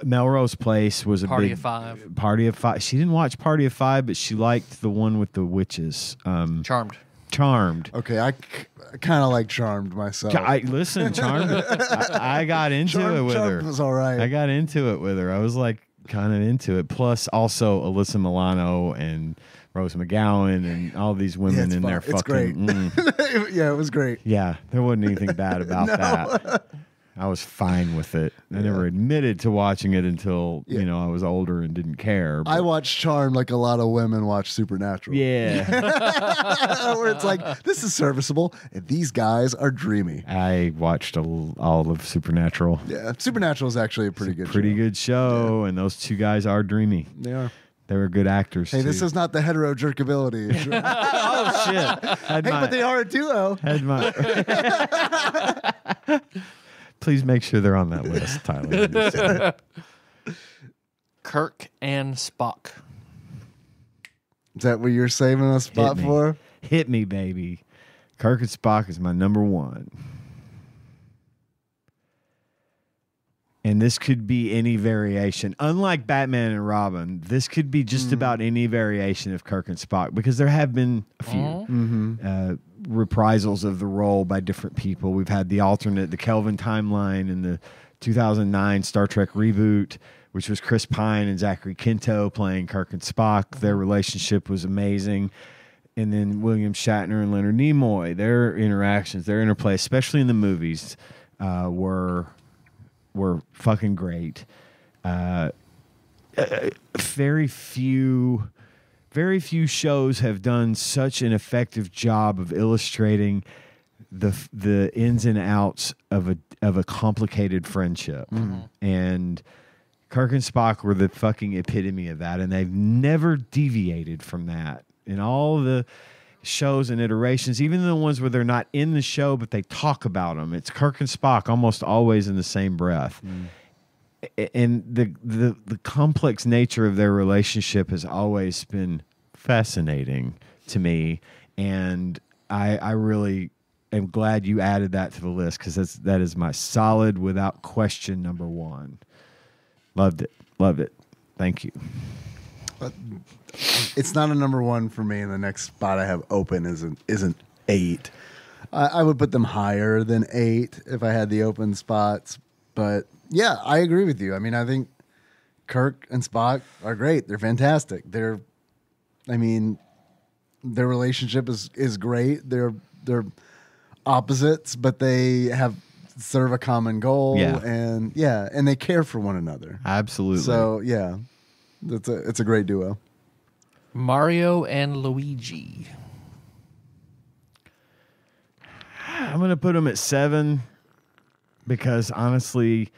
Melrose Place was a Party big of Five. Party of Five. She didn't watch Party of Five, but she liked the one with the witches. Charmed. Okay, I kind of like Charmed myself. Listen, Charmed. I got into it with her. Charmed was all right. I got into it with her. I was like kind of into it. Plus, also Alyssa Milano and Rose McGowan and all these women in there. It's great. Yeah, it was great. Yeah, there wasn't anything bad about that. I was fine with it. I never admitted to watching it until I was older and didn't care. I watched Charmed like a lot of women watch Supernatural. Yeah. Where it's like, this is serviceable, and these guys are dreamy. I watched all of Supernatural. Yeah, Supernatural is actually a pretty good show, and those two guys are dreamy. They are. They were good actors. Hey, this is not the hetero jerkability. Oh, shit. But they are a duo. Please make sure they're on that list, Tyler. Kirk and Spock. Is that what you're saving a spot for? Hit me, baby. Kirk and Spock is my number 1. And this could be any variation. Unlike Batman and Robin, this could be just about any variation of Kirk and Spock, because there have been a few reprisals of the role by different people. We've had the Kelvin timeline in the 2009 Star Trek reboot, which was Chris Pine and Zachary Quinto playing Kirk and Spock. Their relationship was amazing. And then William Shatner and Leonard Nimoy, their interactions, their interplay, especially in the movies, were fucking great. Very few shows have done such an effective job of illustrating the ins and outs of a complicated friendship. And Kirk and Spock were the fucking epitome of that, and they've never deviated from that in all the shows and iterations, even the ones where they're not in the show but they talk about them. It's Kirk and Spock almost always in the same breath. And the complex nature of their relationship has always been fascinating to me, and I really am glad you added that to the list, because that is my solid, without question, number 1. Loved it. Thank you. It's not a number 1 for me, and the next spot I have open isn't 8. I would put them higher than 8 if I had the open spots. But yeah, I agree with you. I mean, I think Kirk and Spock are great. They're fantastic. Their relationship is great. They're opposites, but they serve a common goal. Yeah. And they care for one another. Absolutely. So yeah, it's a great duo. Mario and Luigi. I'm going to put them at 7 because honestly,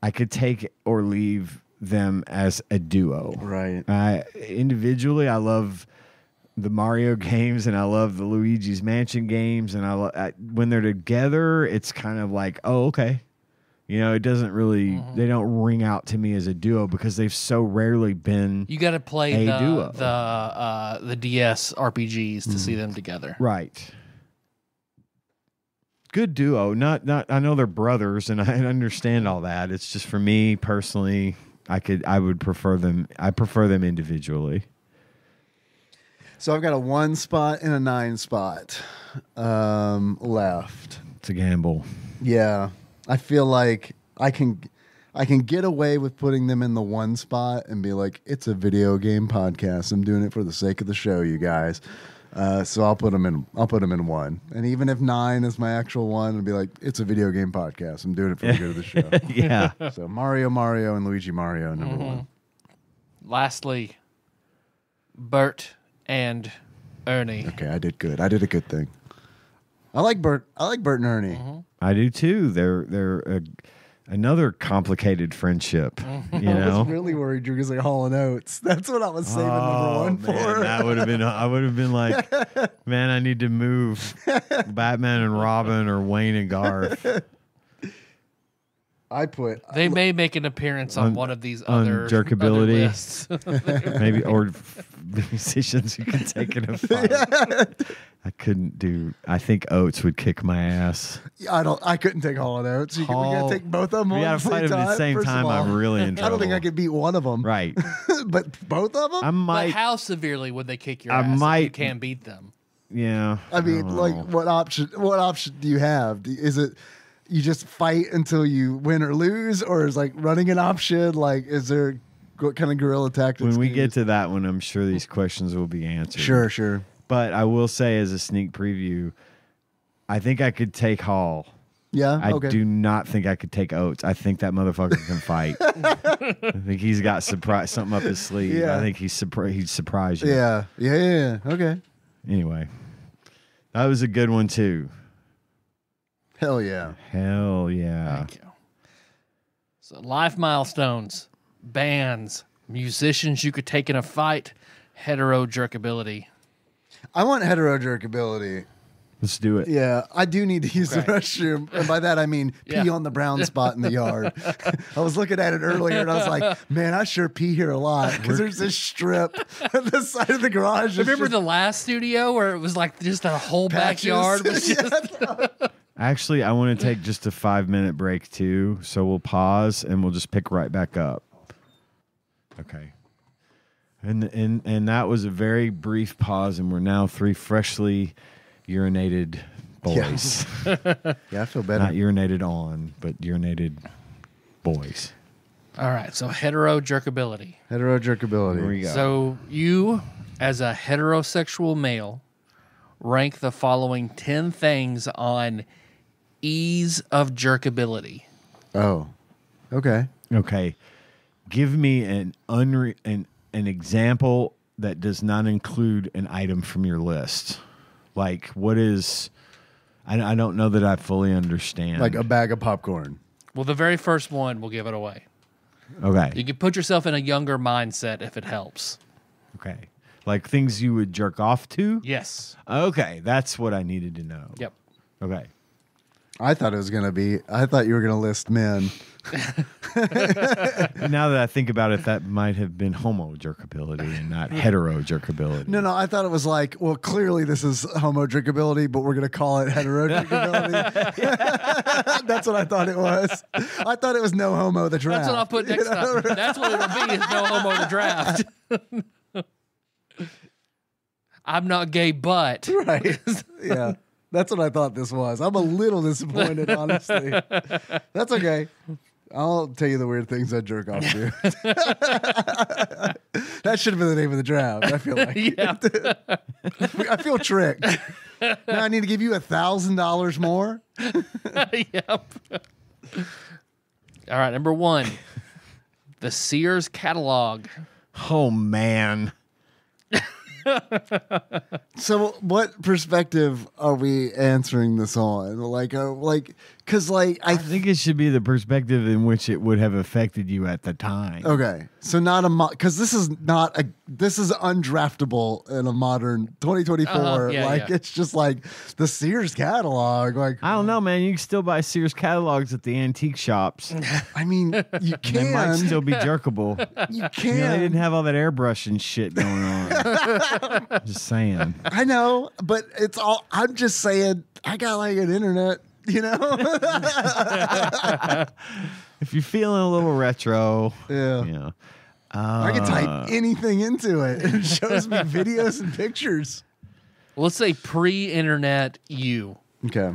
I could take or leave them as a duo. Right. Individually, I love the Mario games and I love the Luigi's Mansion games. And when they're together, it's kind of like, oh, okay. You know, it doesn't really, they don't ring out to me as a duo because they've so rarely been You got to play a duo. the DS RPGs to see them together. Right. Good duo. Not. I know they're brothers, and I understand all that. It's just for me personally, I would prefer them. I prefer them individually. So I've got a 1 spot and a 9 spot left. It's a gamble. Yeah, I feel like I can get away with putting them in the 1 spot and be like, it's a video game podcast. I'm doing it for the sake of the show, you guys. So I'll put them in 1. And even if 9 is my actual 1, it'll be like, it's a video game podcast. I'm doing it for the good of the show. Yeah. So Mario, and Luigi Mario, number 1. Lastly, Bert and Ernie. Okay, I did good. I did a good thing. I like Bert. I like Bert and Ernie. I do too. They're another complicated friendship. You I know. was really worried you were going to say Hall & Oates. That's what I was saving number 1 for. Man, that would have been. I would have been like, man, I need to move Batman and Robin or Wayne and Garth. They may make an appearance on one of these other jerkability. lists. Maybe or musicians you can take in a fight. I couldn't do. I think Oates would kick my ass. I couldn't take Hall & Oates. We gotta take both of them. We gotta fight them at the same time. I'm really in trouble. I don't think I could beat one of them. Right. But both of them. I might. But how severely would they kick your ass if you can't beat them? Yeah. I mean, like, what option do you have? Is it you just fight until you win or lose, or is like running an option? Like, is there what kind of guerrilla tactics? When we get to that one, I'm sure these questions will be answered. Sure. But I will say, as a sneak preview, I think I could take Hall. Yeah, I do not think I could take Oates. I think that motherfucker can fight. I think he's got something up his sleeve. Yeah. I think he'd surprise you. Yeah. Okay. Anyway, that was a good one too. Hell yeah. Hell yeah. Thank you. So life milestones, bands, musicians you could take in a fight, hetero jerkability. I want hetero jerkability. Let's do it. Yeah, I do need to use the restroom. And by that, I mean pee on the brown spot in the yard. I was looking at it earlier and I was like, man, I sure pee here a lot because there's this strip at the side of the garage. Remember the last studio where it was like just a whole patches? backyard was just Actually, I want to take just a 5-minute break too. So we'll pause and we'll just pick right back up. Okay. And that was a very brief pause, and we're now 3 freshly urinated boys. Yeah, I feel better. Not urinated on, but urinated boys. All right, so hetero jerkability. Hetero jerkability. Here we go. So you, as a heterosexual male, rank the following 10 things on ease of jerkability. Oh, okay. Okay. Give me an example that does not include an item from your list. Like, what is... I don't know that I fully understand. Like a bag of popcorn. Well, the very first one will give it away. Okay. You can put yourself in a younger mindset if it helps. Okay. Like things you would jerk off to? Yes. Okay. That's what I needed to know. Yep. Okay. I thought you were going to list men. Now that I think about it, that might have been homo jerkability and not hetero jerkability. No, I thought it was like, well, clearly this is homo drinkability, but we're going to call it hetero drinkability. That's what I thought it was. I thought it was no homo the draft. That's what I'll put next time. That's what it'll be, is no homo the draft. I'm not gay, but. Right. Yeah. That's what I thought this was. I'm a little disappointed, honestly. That's okay. I'll tell you the weird things I jerk off to. That should have been the name of the draft, I feel like. Yeah. I feel tricked. Now I need to give you $1,000 more? Yep. All right, number 1. The Sears catalog. Oh, man. So, what perspective are we answering this on? Because I think it should be the perspective in which it would have affected you at the time. okay, so not because this is undraftable in a modern 2024. Yeah. It's just like the Sears catalog. Like, I don't know, man. You can still buy Sears catalogs at the antique shops. I mean, you They might can, still be jerkable. you You know, they can. didn't have all that airbrush and shit going on. Just saying. I know, but it's all. I'm just saying. I got like an internet. You know. If you're feeling a little retro, Yeah. you know. I can type anything into it. It shows me videos and pictures. Well, let's say pre-internet you. Okay.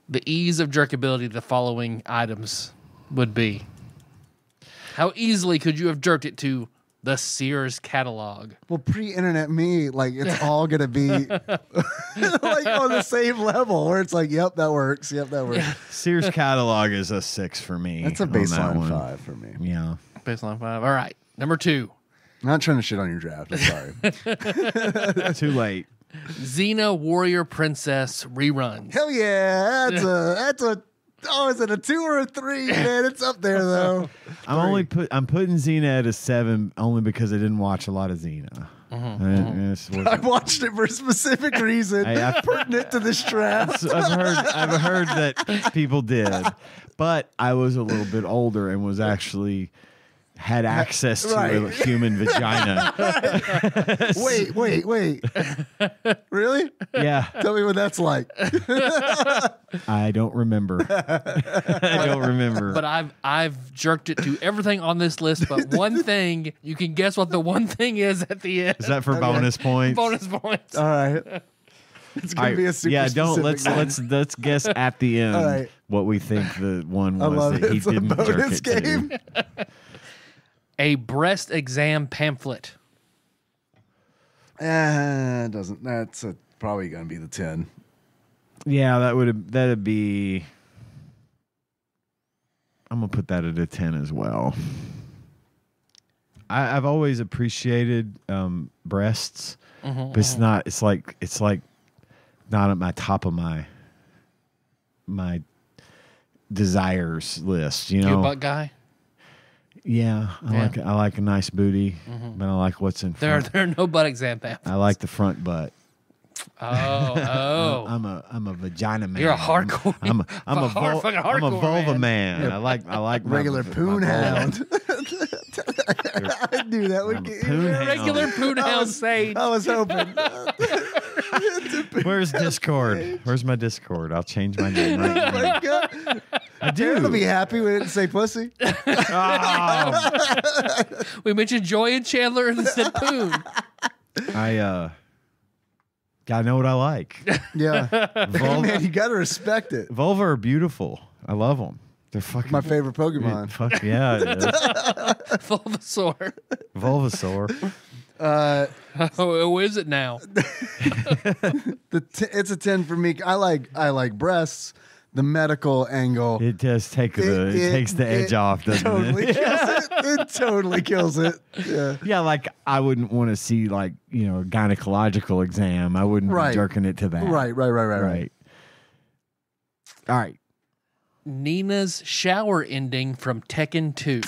The ease of jerkability of the following items would be. How easily could you have jerked it to the Sears catalog? Well, pre-internet me, like it's all gonna be like on the same level where it's like, yep, that works. Yep, that works. Sears catalog is a 6 for me. That's a on that baseline one. 5 for me. Yeah. Baseline 5. All right. Number 2. I'm not trying to shit on your draft. I'm sorry. Too late. Xena Warrior Princess reruns. Hell yeah, that's a. Oh, is it a 2 or a 3? Man, it's up there though. I'm putting Xena at a 7 only because I didn't watch a lot of Xena. I watched it for a specific reason, pertinent to this draft. I've heard that people did, but I was a little bit older and was actually had access to a human vagina. Wait. Really? Yeah. Tell me what that's like. I don't remember. I don't remember. But I've jerked it to everything on this list but one thing. You can guess what the one thing is at the end. Is that for bonus points? Bonus points. All right. It's gonna be a super specific let's guess at the end right. what we think the one was love that it. he It's a didn't jerk bonus it game. to. A breast exam pamphlet. Doesn't. That's probably gonna be the 10. Yeah, that'd be. I'm gonna put that at a 10 as well. I've always appreciated breasts, but it's not. It's like not at my top of my desires list. You know, You butt guy. Yeah, I like a nice booty, but I like what's in There front. are no butt exam pamphlets. I like the front butt. Oh. I'm a vagina man. You're a hardcore. I'm a fucking hardcore vulva man. man. I like my Regular poon hound. I knew that would get you. Regular poon hound sage. I was hoping. Where's Discord? Where's my Discord? I'll change my name right now. My God. I Darren do. will be happy when it didn't say pussy. We mentioned Joy and Chandler and said poon. I gotta know what I like. Yeah. Hey, man, you gotta respect it. Vulva are beautiful. I love them. They're fucking My favorite Pokemon. Fuck yeah, it is. Bulbasaur. Vulvasaur. Who is it now? It's a 10 for me. I like breasts. The medical angle. It does take it takes the edge off, doesn't totally it? kills it. It totally kills it. Yeah. Yeah, like I wouldn't want to see a gynecological exam. I wouldn't Right. be jerking it to that. Right. All right. Nina's shower ending from Tekken 2.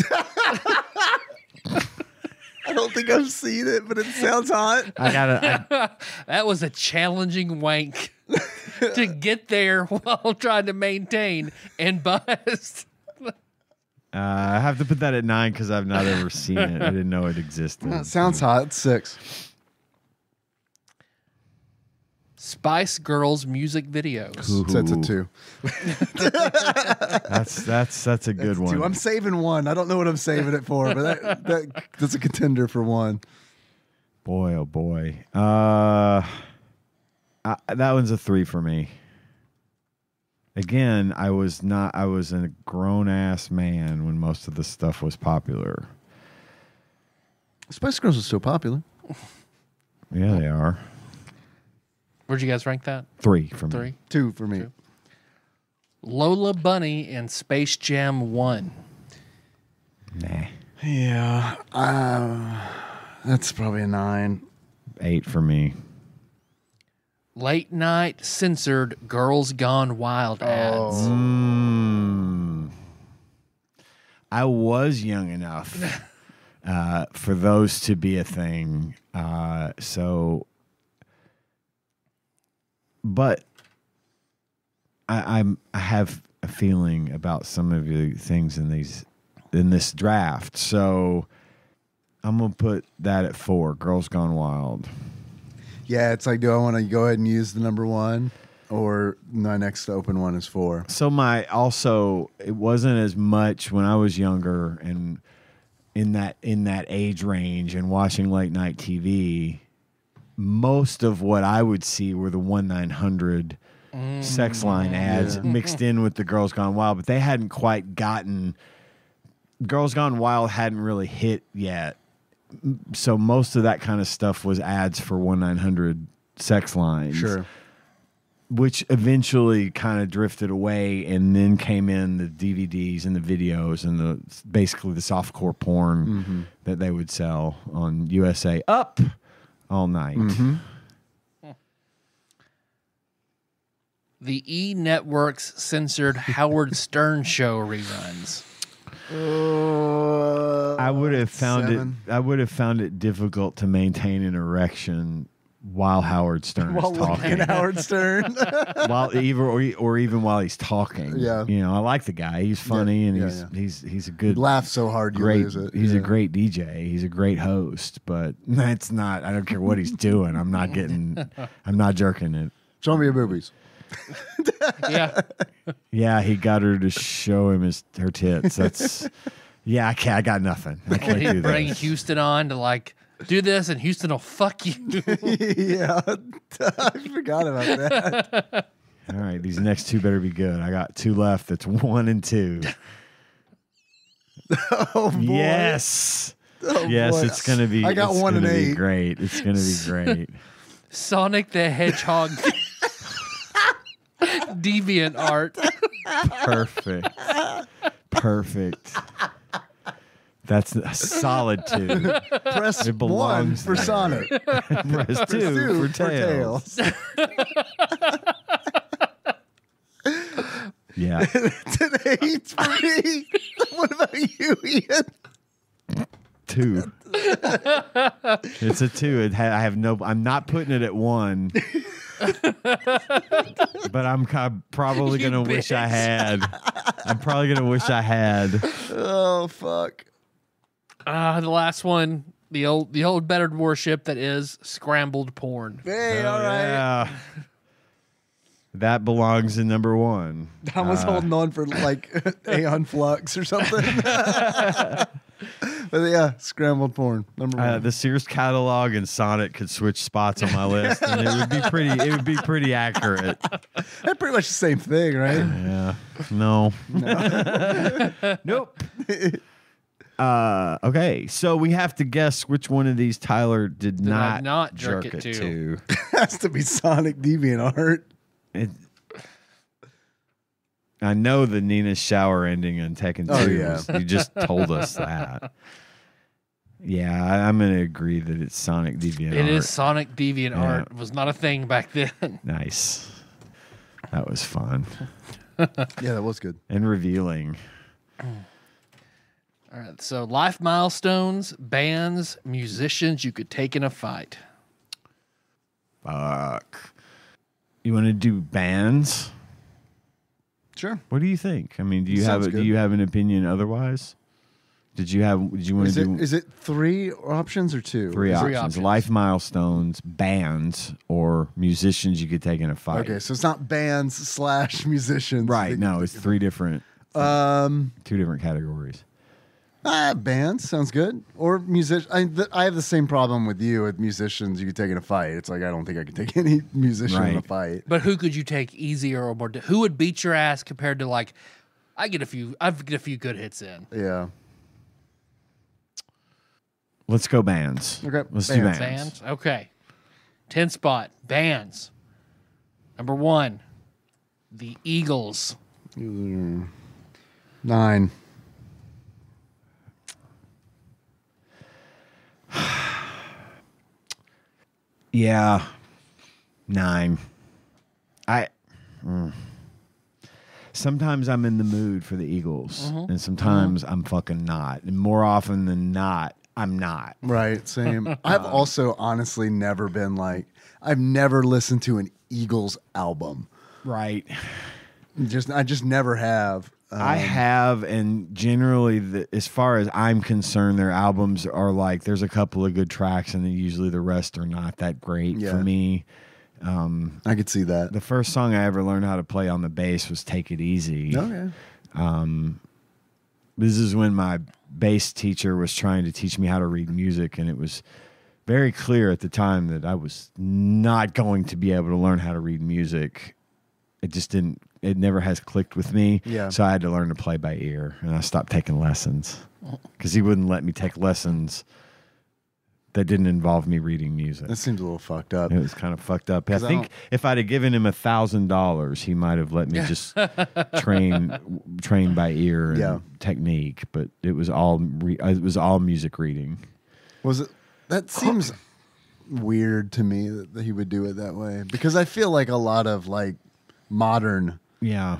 I don't think I've seen it, but it sounds hot. That was a challenging wank to get there while trying to maintain and bust. I have to put that at 9 because I've not ever seen it. I didn't know it existed. That sounds hot. It's 6. Spice Girls music videos. Ooh. So it's a 2. That's a good one. 2. I'm saving 1. I don't know what I'm saving it for, but that's a contender for 1. Boy, oh boy. That one's a 3 for me. Again, I was a grown ass man when most of the stuff was popular. Spice Girls was so popular. Yeah, they are. Where'd you guys rank that? 3 for me. 3. 2 for me. 2. Lola Bunny and Space Jam 1. Nah. Yeah. That's probably a 9. 8 for me. Late night censored Girls Gone Wild ads. I was young enough for those to be a thing. But I have a feeling about some of the things in this draft. So I'm gonna put that at 4. Girls Gone Wild. Yeah, it's like, do I want to go ahead and use the number 1, or my next open one is 4? So it wasn't as much when I was younger and in that age range and watching late night TV. Most of what I would see were the 1-900 sex line ads mixed in with the Girls Gone Wild, but they hadn't quite gotten. Girls Gone Wild hadn't really hit yet. So most of that kind of stuff was ads for 1-900 sex lines. Sure. Which eventually kind of drifted away, and then came in the DVDs and the videos and basically the softcore porn that they would sell on USA Up all night. The E! Network's censored Howard Stern show reruns. I would have found it difficult to maintain an erection while Howard Stern is talking. Howard Stern. or even while he's talking. Yeah. I like the guy. He's funny and he's a good, Laugh so hard you great. lose it. He's a great DJ. He's a great host, but that's not. I don't care what he's doing. I'm not jerking it. Show me your boobies. Yeah. Yeah, he got her to show him her tits. That's I got nothing. I can't do that. Bring Houston on to do this, and Houston will fuck you. Yeah, I forgot about that. All right, these next 2 better be good. I got 2 left. That's 1 and 2. Oh boy. Yes. Oh, yes, boy. It's gonna be. I got 1 and 8. Great. It's gonna be great. Sonic the Hedgehog. Deviant art. Perfect. That's a solid 2. Press It 1 belongs for there. Sonic. Press 2 for Tails. Yeah. Today it's for me. What about you, Ian? 2. It's a 2. I'm not putting it at 1. But I'm probably You gonna wish I bitch. had. I'm probably gonna wish I had. Oh fuck. The last one, the old better worship that is scrambled porn. Hey, all right. Yeah. That belongs in number 1. I was holding on for Aeon Flux or something. But yeah, scrambled porn. Number 1. The Sears catalog and Sonic could switch spots on my list, and it would be pretty accurate. They're pretty much the same thing, right? Yeah. No. Nope. Okay, so we have to guess which one of these Tyler did I not not jerk jerk it it to? to. Has to be Sonic DeviantArt. I know the Nina's shower ending on Tekken 2. Oh, yeah. You just told us that. Yeah, I'm going to agree that it's Sonic DeviantArt. It is Sonic Deviant Yeah. Art. It was not a thing back then. Nice. That was fun. Yeah, that was good. And revealing. All right, so life milestones, bands, musicians you could take in a fight. Fuck. You want to do bands? Sure. What do you think? I mean, do you Sounds have good. do you have an opinion otherwise? Did you want to do Is it 3 options or 2? three Is it- options. options. Life milestones, bands, or musicians you could take in a fight? Okay, so it's not bands / musicians. Right. No, it's 3 different 2 different categories. Bands sounds good. Or music. I have the same problem with you with musicians. You could take in a fight. It's like I don't think I could take any musician in a Right. fight. But who could you take easier or more? Who would beat your ass compared to like? I get a few good hits in. Yeah. Let's go bands. Okay, Let's do bands. bands. Bands. Okay. 10 spot bands. Number 1, the Eagles. 9. Yeah, 9. Sometimes I'm in the mood for the Eagles, and sometimes I'm fucking not. And more often than not, I'm not. Right, same. I've also honestly never been like, I've never listened to an Eagles album. Right. I just never have. I have, and generally, as far as I'm concerned, their albums are like, there's a couple of good tracks, and then usually the rest are not that great for me. I could see that. The first song I ever learned how to play on the bass was Take It Easy. Okay. This is when my bass teacher was trying to teach me how to read music, and it was very clear at the time that I was not going to be able to learn how to read music. It never has clicked with me. Yeah. So I had to learn to play by ear, and I stopped taking lessons because he wouldn't let me take lessons that didn't involve me reading music. That seems a little fucked up. It was kind of fucked up. I 'Cause I think don't- if I'd have given him $1,000, he might have let me just train by ear and technique. But it was all music reading. Was it? That seems weird to me that he would do it that way, because I feel like a lot of like modern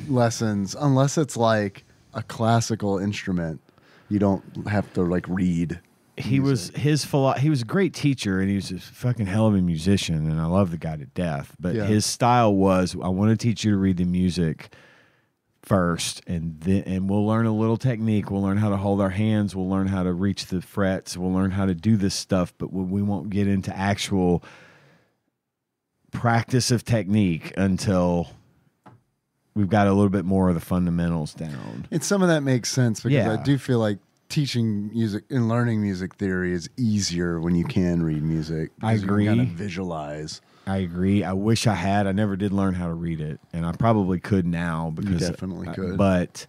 lessons, unless it's like a classical instrument, you don't have to like read. He was a great teacher, and he was a fucking hell of a musician, and I love the guy to death. But his style was, I want to teach you to read the music first, and we'll learn a little technique. We'll learn how to hold our hands. We'll learn how to reach the frets. We'll learn how to do this stuff, but we won't get into actual practice of technique until we've got a little bit more of the fundamentals down. And some of that makes sense, because I do feel like teaching music and learning music theory is easier when you can read music. I agree. You can kind of visualize. I agree. I wish I had. I never did learn how to read it, and I probably could now because You definitely could. But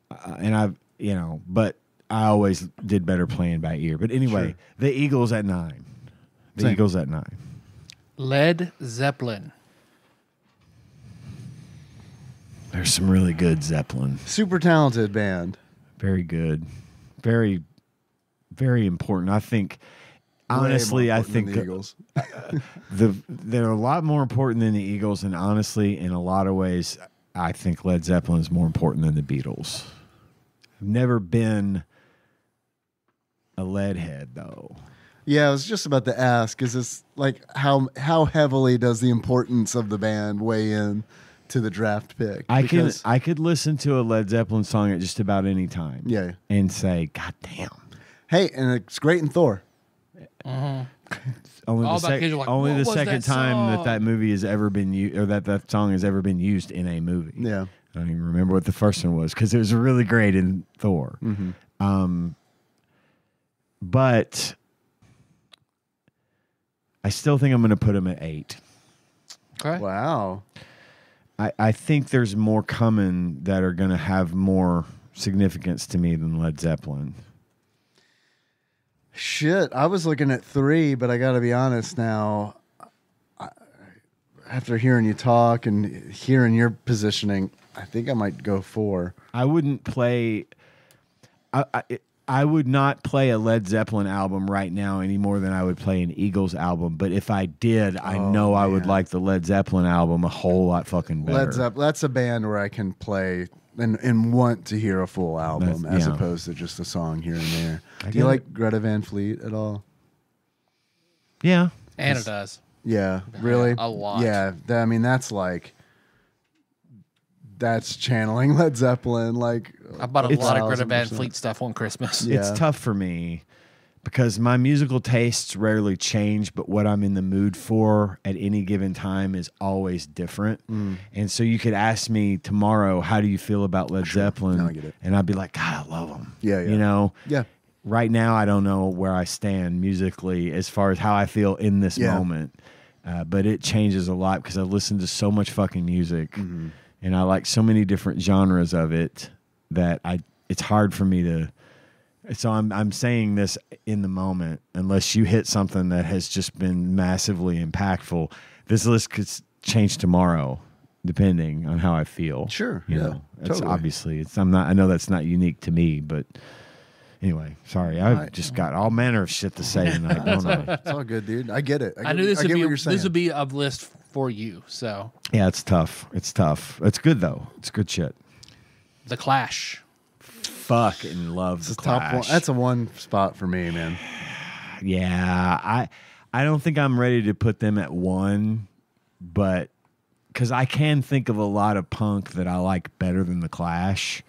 but I always did better playing by ear. But anyway, the Eagles at 9. Same. Eagles at 9. Led Zeppelin. There's some really good Zeppelin. Super talented band. Very good. Very, very important. I think, Way honestly, more I important think than the Eagles. they're a lot more important than the Eagles, and honestly, in a lot of ways, I think Led Zeppelin is more important than the Beatles. I've never been a lead head, though. Yeah, I was just about to ask, is this like how heavily does the importance of the band weigh in to the draft pick? I Because- could listen to a Led Zeppelin song at just about any time. Yeah. And say, God damn. Hey, and it's great in Thor. Only All the, about kids are like, only "What the was second that time song?" that movie has ever been used, or that song has ever been used in a movie. Yeah. I don't even remember what the first one was because it was really great in Thor. But I still think I'm going to put him at 8. Okay. Wow. I think there's more coming that are going to have more significance to me than Led Zeppelin. Shit, I was looking at 3, but I got to be honest now. After hearing you talk and hearing your positioning, I think I might go 4. I wouldn't play. I would not play a Led Zeppelin album right now any more than I would play an Eagles album. But if I did, I know I would like the Led Zeppelin album a whole lot fucking better. Led Zeppelin, that's a band where I can play and want to hear a full album as opposed to just a song here and there. Do you like Greta Van Fleet at all? Yeah. Anna does. Yeah, really? A lot. Yeah, I mean, that's channeling Led Zeppelin. Like, I bought a lot of Greta Van 1000%. Fleet stuff on Christmas. Yeah. It's tough for me because my musical tastes rarely change, but what I'm in the mood for at any given time is always different. And so you could ask me tomorrow, how do you feel about Led Zeppelin? No, I get it. And I'd be like, God, I love them. Yeah, yeah. You know? Yeah. Right now, I don't know where I stand musically as far as how I feel in this moment. But it changes a lot because I listen to so much fucking music and I like so many different genres of it that it's hard for me to. So I'm saying this in the moment, unless you hit something that has just been massively impactful. This list could change tomorrow, depending on how I feel. Sure, you yeah, know, it's totally. obviously I'm not. I know that's not unique to me, but anyway, sorry. I've just got all manner of shit to say tonight, don't I? It's all good, dude. I get it. I knew this I would get be what you're saying. this would be a list for you. So Yeah, it's tough. It's tough. It's good though. It's good shit. The Clash. Fucking love the top one. Clash. That's a one spot for me, man. Yeah, I don't think I'm ready to put them at one, but because I can think of a lot of punk that I like better than the Clash,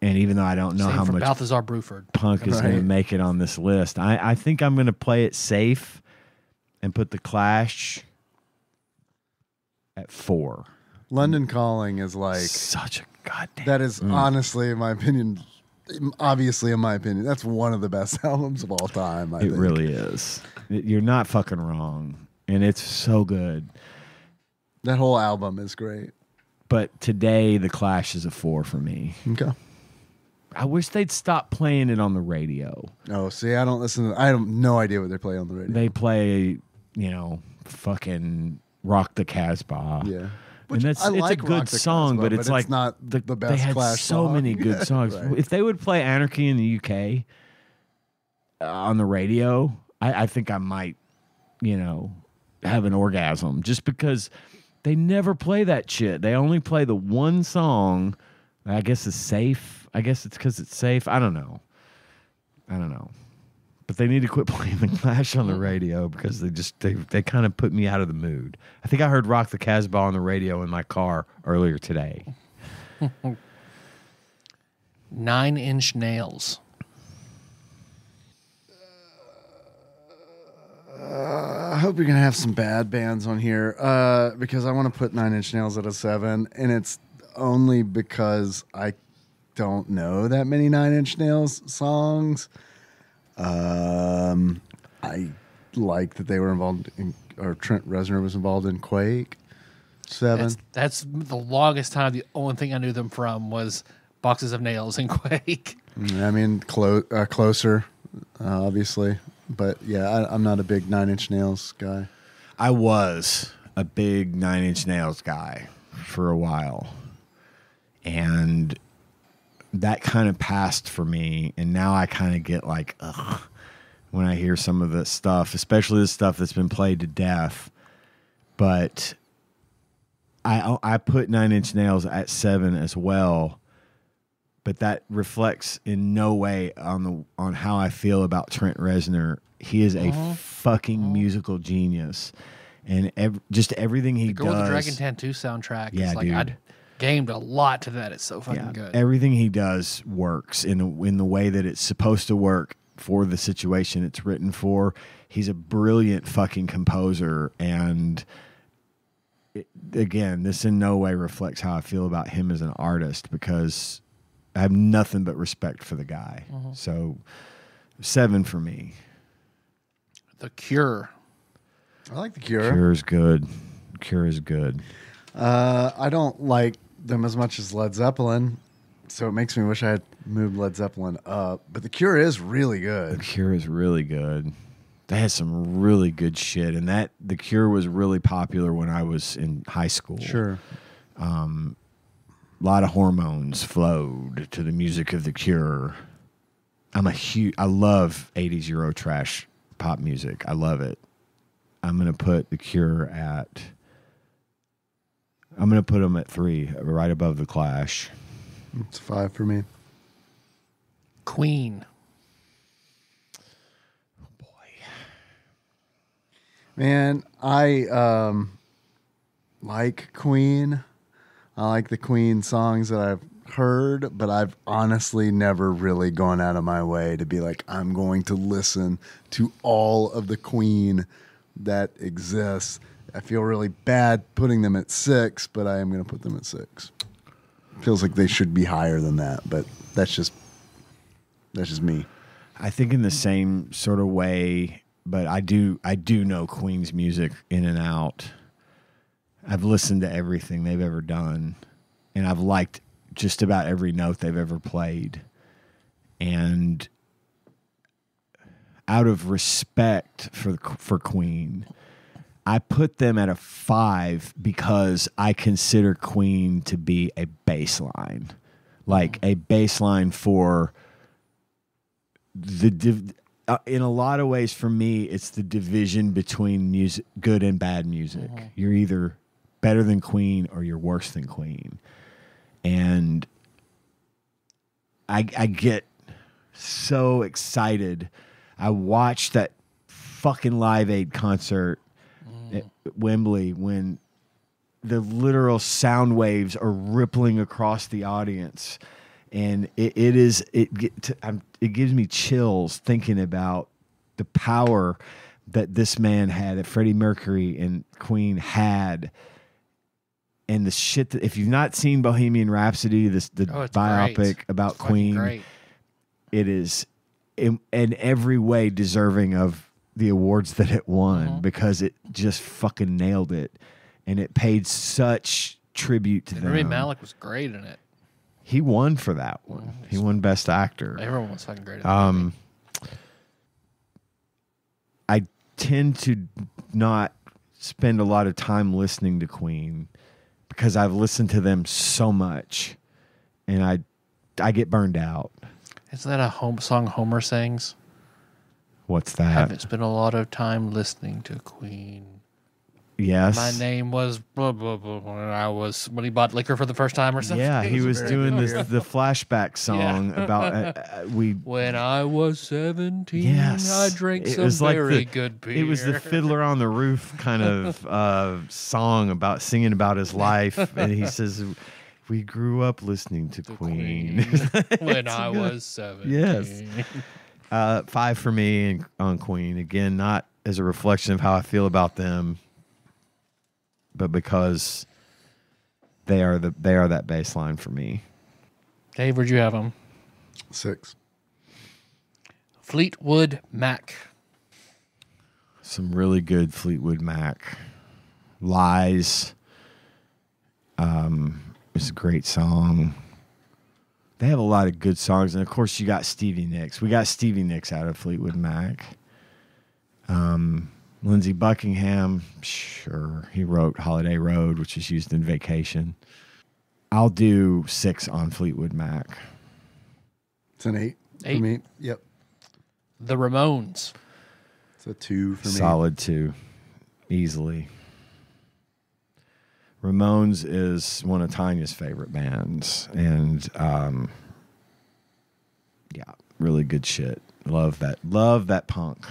and even though I don't know Same how for much Balthazar Bruford. punk is going to Right. make it on this list, I think I'm going to play it safe and put the Clash at 4. London Calling is like Such a goddamn. that is honestly, in my opinion, obviously in my opinion, that's one of the best albums of all time. I It think. really is. You're not fucking wrong, and it's so good. That whole album is great. But today, the Clash is a 4 for me. Okay. I wish they'd stop playing it on the radio. Oh, see, I don't listen. I have no idea what they play on the radio. They play, fucking Rock the Casbah. Yeah. And it's a Rock good the song, Casbah, but it's like not the best they had Clash so song. many good songs. Right. If they would play Anarchy in the UK on the radio, I think I might, have an orgasm just because they never play that shit. They only play the one song. I guess it's safe. I guess it's because it's safe. I don't know. But they need to quit playing the Clash on the radio because they kind of put me out of the mood. I think I heard Rock the Casbah on the radio in my car earlier today. 9 Inch Nails. I hope you're gonna have some bad bands on here because I want to put 9 Inch Nails at a 7, and it's only because I don't know that many 9 Inch Nails songs. I like that they were involved in, or Trent Reznor was involved in Quake. 7. That's the longest time. The only thing I knew them from was Boxes of Nails and Quake. I mean, Closer, obviously, but yeah, I'm not a big 9 Inch Nails guy. I was a big 9 Inch Nails guy for a while. And that kind of passed for me. And now I kind of get like, ugh, when I hear some of the stuff, especially the stuff that's been played to death. But I put 9 Inch Nails at 7 as well. But that reflects in no way on how I feel about Trent Reznor. He is a fucking musical genius. And just everything he Go does. with the Dragon Tattoo soundtrack. Yeah, It's like dude. I gamed a lot to that. It's so fucking good. Everything he does works in the way that it's supposed to work for the situation it's written for. He's a brilliant fucking composer, and again, this in no way reflects how I feel about him as an artist because I have nothing but respect for the guy. So 7 for me. The Cure. I like The Cure. Cure is good. Cure is good. I don't like them as much as Led Zeppelin, so it makes me wish I had moved Led Zeppelin up. But The Cure is really The good. Cure is really good. They had some really good shit, and The Cure was really popular when I was in high school. Sure. A lot of hormones flowed to the music of The Cure. I love 80s Eurotrash pop music. I love it. I'm going to put The Cure I'm going to put them at 3, right above The Clash. It's 5 for me. Queen. Man, I like Queen. I like the Queen songs that I've heard, but I've honestly never really gone out of my way to be like, I'm going to listen to all of the Queen that exists. I feel really bad putting them at 6, but I am going to put them at 6. Feels like they should be higher than that, but that's just me. I think in the same sort of way, but I do know Queen's music in and out. I've listened to everything they've ever done, and I've liked just about every note they've ever played. And out of respect for Queen, I put them at a 5 because I consider Queen to be a baseline, like a baseline for in a lot of ways, for me, it's the division between music, good and bad music. Mm-hmm. You're either better than Queen or you're worse than Queen. And I get so excited. I watched that fucking Live Aid concert at Wembley when the literal sound waves are rippling across the audience. And it gives me chills thinking about the power that this man had, that Freddie Mercury and Queen had, and the shit that, if you've not seen Bohemian Rhapsody, the biopic great. about it's Queen, great. It is in every way deserving of the awards that it won because it just fucking nailed it, and it paid such tribute to them. Rami Malek was great in it. He won for that one. He won Best Actor. Everyone was fucking great at that movie. I tend to not spend a lot of time listening to Queen because I've listened to them so much, and I get burned out. Isn't that a song Homer sings? What's I that? haven't spent a lot of time listening to Queen. Yes. My name was blah, blah, blah, when he bought liquor for the first time or something. Yeah, he was doing the flashback song about When I was 17, Yes. I drank It some was like very good beer. It was the Fiddler on the Roof kind of song about singing about his life, and he says, "We grew up listening to Queen." When I was 17. Yes. 5 for me on Queen. Again, not as a reflection of how I feel about them, but because they are that baseline for me. Dave, where'd you have them? 6. Fleetwood Mac. Some really good Fleetwood Mac. Lies. It's a great song. They have a lot of good songs, and of course you got Stevie Nicks. We got Stevie Nicks out of Fleetwood Mac. Lindsey Buckingham, sure. He wrote Holiday Road, which is used in Vacation. I'll do 6 on Fleetwood Mac. It's an 8 8? for me. Yep. The Ramones. It's a 2 for me. Solid 2. Easily. Ramones is one of Tanya's favorite bands. And, yeah, really good shit. Love that punk.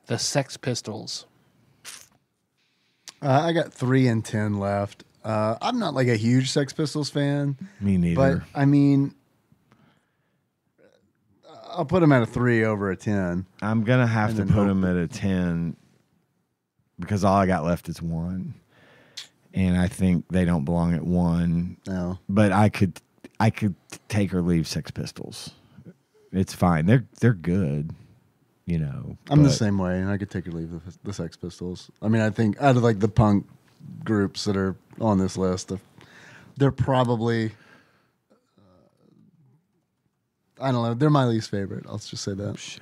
The Sex Pistols. I got 3 and 10 left. I'm not like a huge Sex Pistols fan. Me neither. But, I mean, I'll put them at a 3 over a 10. I'm going to have to put them at a 10 because all I got left is 1. And I think they don't belong at 1. No. But I could take or leave Sex Pistols. It's fine. They're good, you know. I'm the same way, and I could take or leave the Sex Pistols. I mean, I think out of like the punk groups that are on this list, they're probably I don't know. They're my least favorite. I'll just say that. Shit.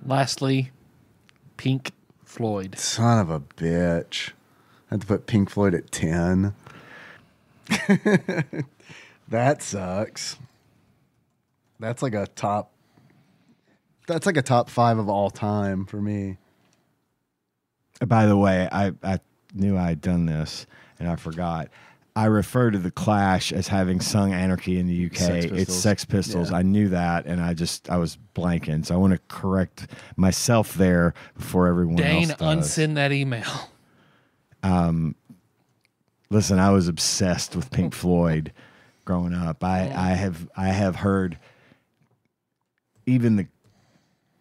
Lastly, Pink Floyd. Son of a bitch. I had to put Pink Floyd at 10. That sucks. That's like a top 5 of all time for me. By the way, I knew I had done this and I forgot. I refer to the Clash as having sung Anarchy in the UK. It's Sex Pistols. Yeah. I knew that, and I was blanking. So I want to correct myself there before everyone Dane, else does. unsend that email. listen, I was obsessed with Pink Floyd growing up. I have heard even the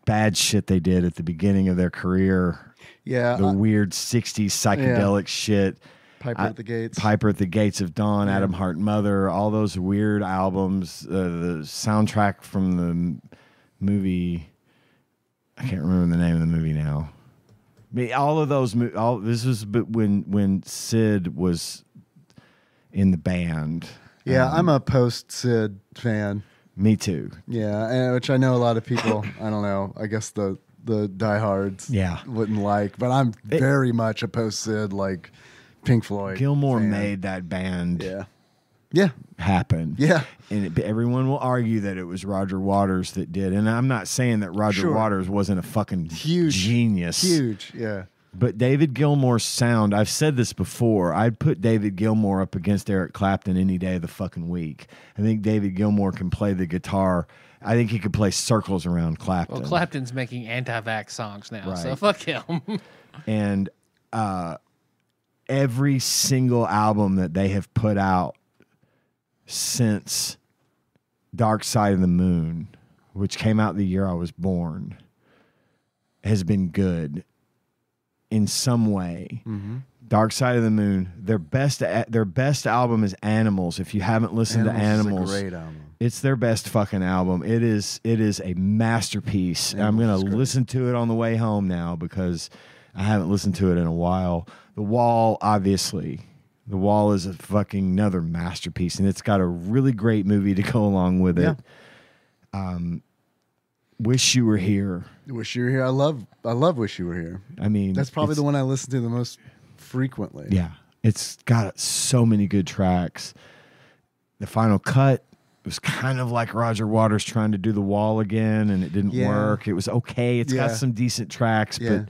bad shit they did at the beginning of their career. Yeah. The weird 60s psychedelic shit. Piper at the Gates. Piper at the Gates of Dawn, Adam Heart Mother, all those weird albums. The soundtrack from the movie, I can't remember the name of the movie now. All of those, this was when Sid was in the band. Yeah, I'm a post-Sid fan. Me too. Yeah, which I know a lot of people, I don't know, I guess the diehards wouldn't like, but I'm very much a post-Sid, like Pink Floyd. Gilmour fan. made that band happen. Yeah. And everyone will argue that it was Roger Waters that did. And I'm not saying that Roger Waters wasn't a fucking genius. Huge, yeah. But David Gilmour's sound, I've said this before, I'd put David Gilmour up against Eric Clapton any day of the fucking week. I think David Gilmour can play the guitar. I think he could play circles around Clapton. Well, Clapton's making anti-vax songs now, so fuck him. And every single album that they have put out since Dark Side of the Moon, which came out the year I was born, has been good in some way. Mm-hmm. Dark Side of the Moon, their best album is Animals. If you haven't listened to Animals, is a great album. It's their best fucking album. It is a masterpiece. I'm going to listen to it on the way home now because I haven't listened to it in a while. The Wall, obviously. The Wall is a fucking another masterpiece, and it's got a really great movie to go along with it. Wish You Were Here. Wish You Were Here. I love Wish You Were Here. I mean, that's probably the one I listen to the most frequently. Yeah. It's got so many good tracks. The Final Cut was kind of like Roger Waters trying to do The Wall again, and it didn't work. It was okay. It's got some decent tracks, but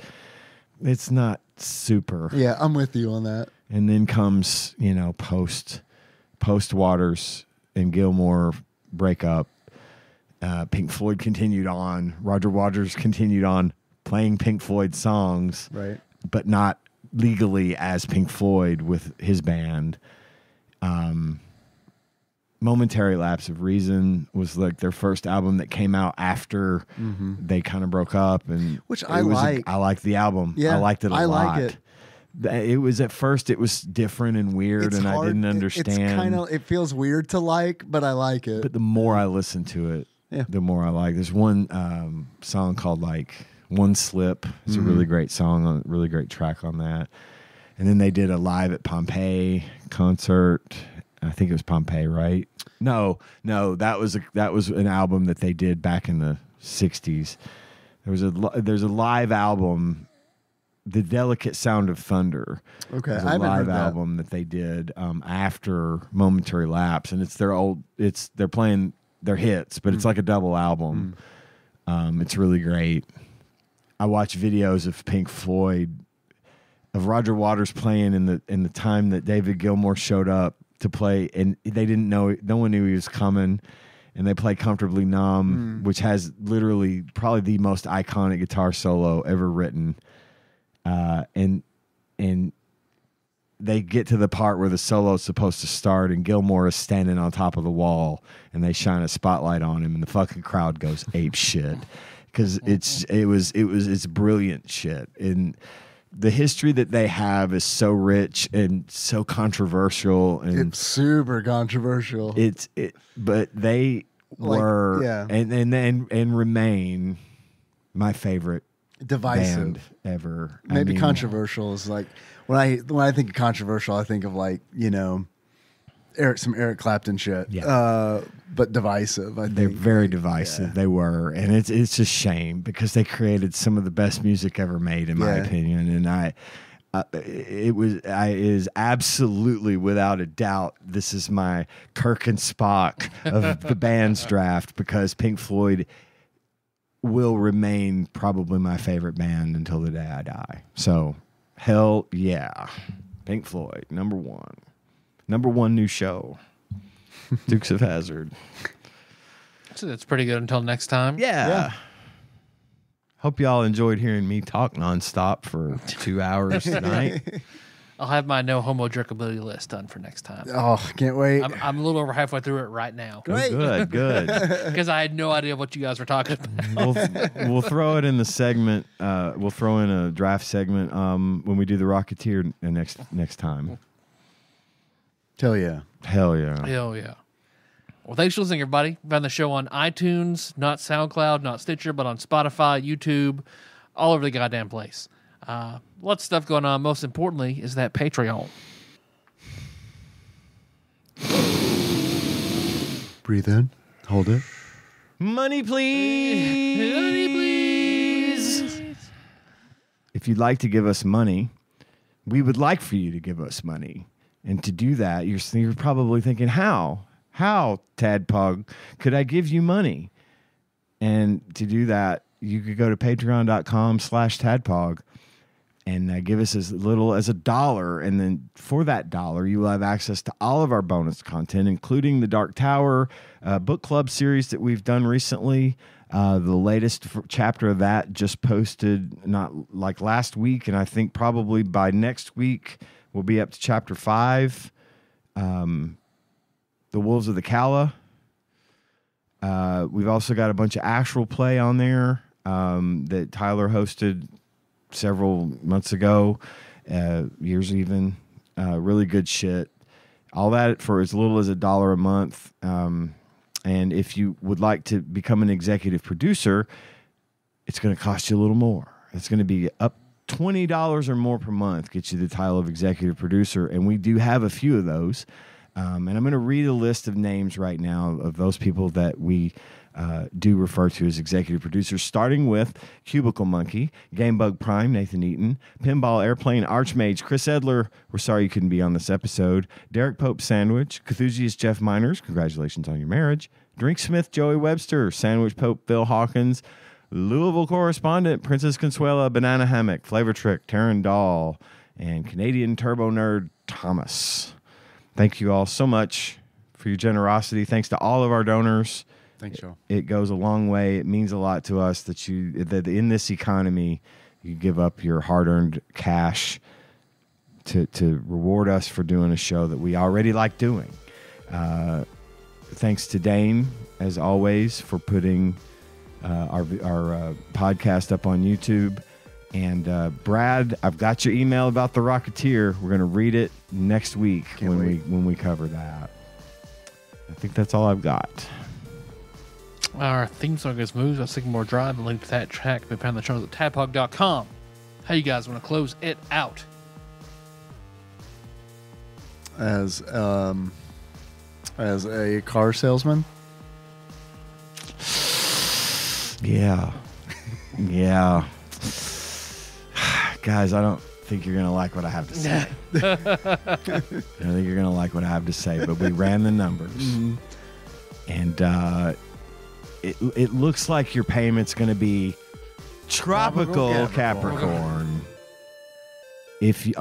it's not super. Yeah, I'm with you on that. And then comes, post Waters and Gilmour break up. Pink Floyd continued on. Roger Waters continued on playing Pink Floyd songs, right? But not legally as Pink Floyd with his band. Momentary Lapse of Reason was like their first album that came out after they kind of broke up, and which I like. I liked the album. Yeah, I liked it a lot. Like it. It was at first it was different and weird, and I didn't understand. It feels weird to like, but I like it. But the more I listen to it, the more I like. There's one song called like One Slip. It's a really great song, a really great track on that. And then they did a live at Pompeii concert. I think it was Pompeii, right? No, that was an album that they did back in the 60s. There's a live album, The Delicate Sound of Thunder. Okay, I haven't heard that. Album that they did after Momentary Lapse, and they're playing their hits, but it's like a double album. It's really great. I watch videos of Pink Floyd, of Roger Waters playing in the time that David Gilmour showed up to play, and they didn't know, no one knew he was coming, and they play Comfortably Numb, which has literally probably the most iconic guitar solo ever written. And they get to the part where the solo is supposed to start, and Gilmour is standing on top of the wall, and they shine a spotlight on him, and the fucking crowd goes ape shit because it's brilliant shit. And the history that they have is so rich and so controversial, and it's super controversial. But they were and remain my favorite divisive band ever. Maybe controversial is like when I think of controversial, I think of like some Eric Clapton shit. Yeah. But divisive. I think they're very divisive. Yeah. They were, and it's a shame because they created some of the best music ever made, in my opinion. And it is absolutely without a doubt. This is my Kirk and Spock of the band's draft because Pink Floyd will remain probably my favorite band until the day I die. So, hell yeah. Pink Floyd, number one. Number one new show. Dukes of Hazzard. So that's pretty good until next time. Yeah. Hope y'all enjoyed hearing me talk nonstop for 2 hours tonight. I'll have my no homo jerkability list done for next time. Oh, can't wait. I'm a little over halfway through it right now. Great. Good, good. Because I had no idea what you guys were talking about. We'll throw it in the segment. We'll throw in a draft segment when we do the Rocketeer next time. Hell yeah. Hell yeah. Hell yeah. Well, thanks for listening, everybody. We found the show on iTunes, not SoundCloud, not Stitcher, but on Spotify, YouTube, all over the goddamn place. Lots of stuff going on. Most importantly is that Patreon. Breathe in. Hold it. Money, please. Money, please. If you'd like to give us money, we would like for you to give us money. And to do that, you're probably thinking, how? How, TADPOG, could I give you money? And to do that, you could go to patreon.com/TADPOG and give us as little as $1. And then for that $1, you will have access to all of our bonus content, including the Dark Tower book club series that we've done recently. The latest chapter of that just posted not like last week, and I think probably by next week we'll be up to chapter 5. The Wolves of the Kala. We've also got a bunch of actual play on there that Tyler hosted several months ago, years even. Really good shit. All that for as little as $1 a month. And if you would like to become an executive producer, it's going to cost you a little more. It's going to be up $20 or more per month, get you the title of executive producer. And we do have a few of those. And I'm going to read a list of names right now of those people that we do refer to as executive producers, starting with Cubicle Monkey, Gamebug Prime, Nathan Eaton, Pinball Airplane, Archmage, Chris Edler, we're sorry you couldn't be on this episode, Derek Pope Sandwich, Cthusiast Jeff Miners, congratulations on your marriage, Drinksmith Joey Webster, Sandwich Pope Phil Hawkins, Louisville Correspondent Princess Consuela, Banana Hammock, Flavor Trick, Taryn Dahl, and Canadian Turbo Nerd Thomas. Thank you all so much for your generosity. Thanks to all of our donors. Thanks, Joe. It goes a long way. It means a lot to us that in this economy, you give up your hard-earned cash to reward us for doing a show that we already like doing. Thanks to Dane, as always, for putting our podcast up on YouTube. And Brad, I've got your email about the Rocketeer. We're going to read it next week when we cover that. I think that's all I've got. Our theme song is Moves by Sycamore Drive. The link to that track can be found in the show notes at tadpog.com. How you guys want to close it out? As a car salesman? Yeah. Yeah. Guys, I don't think you're going to like what I have to say. I don't think you're going to like what I have to say, but we ran the numbers. Mm-hmm. And it looks like your payment's going to be tropical Capricorn.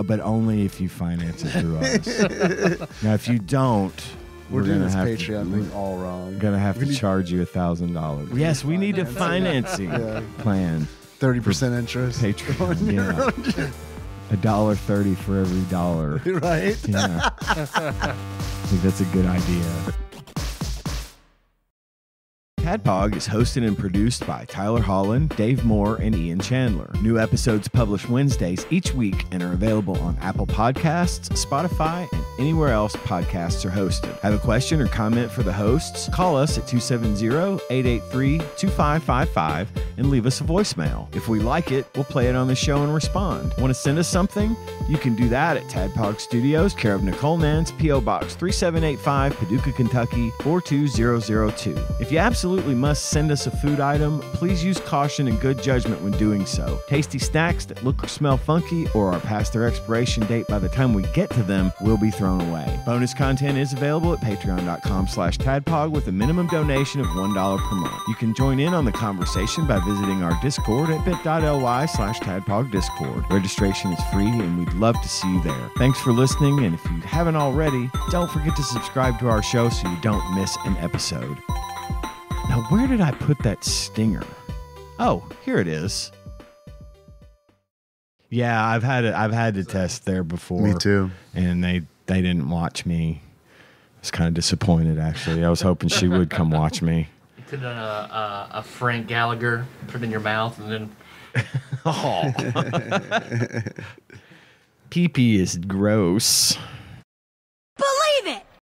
But only if you finance it through us. Now, if you don't, we're doing this Patreon thing all wrong. Going to have to charge you $1,000. Yes, we need a financing plan. 30% interest. Patreon, yeah. $1.30 for every dollar. Right? Yeah. I think that's a good idea. TADPOG is hosted and produced by Tyler Holland, Dave Moore, and Ian Chandler. New episodes published Wednesdays each week and are available on Apple Podcasts, Spotify, and anywhere else podcasts are hosted. Have a question or comment for the hosts? Call us at 270-883-2555 and leave us a voicemail. If we like it, we'll play it on the show and respond. Want to send us something? You can do that at TADPOG Studios, care of Nicole Nance, P.O. Box 3785, Paducah, Kentucky 42002. If you absolutely must send us a food item, please use caution and good judgment when doing so. Tasty snacks that look or smell funky or are past their expiration date by the time we get to them will be thrown away. Bonus content is available at patreon.com/tadpog with a minimum donation of $1 per month. You can join in on the conversation by visiting our Discord at bit.ly/tadpogdiscord. Registration is free and we'd love to see you there. Thanks for listening, and if you haven't already, don't forget to subscribe to our show so you don't miss an episode. Now, where did I put that stinger? Oh, here it is. Yeah, I've had to test there before. Me too. And they didn't watch me. I was kind of disappointed, actually. I was hoping she would come watch me. You could have done a Frank Gallagher, put it in your mouth, and then. Oh. Pee-pee is gross.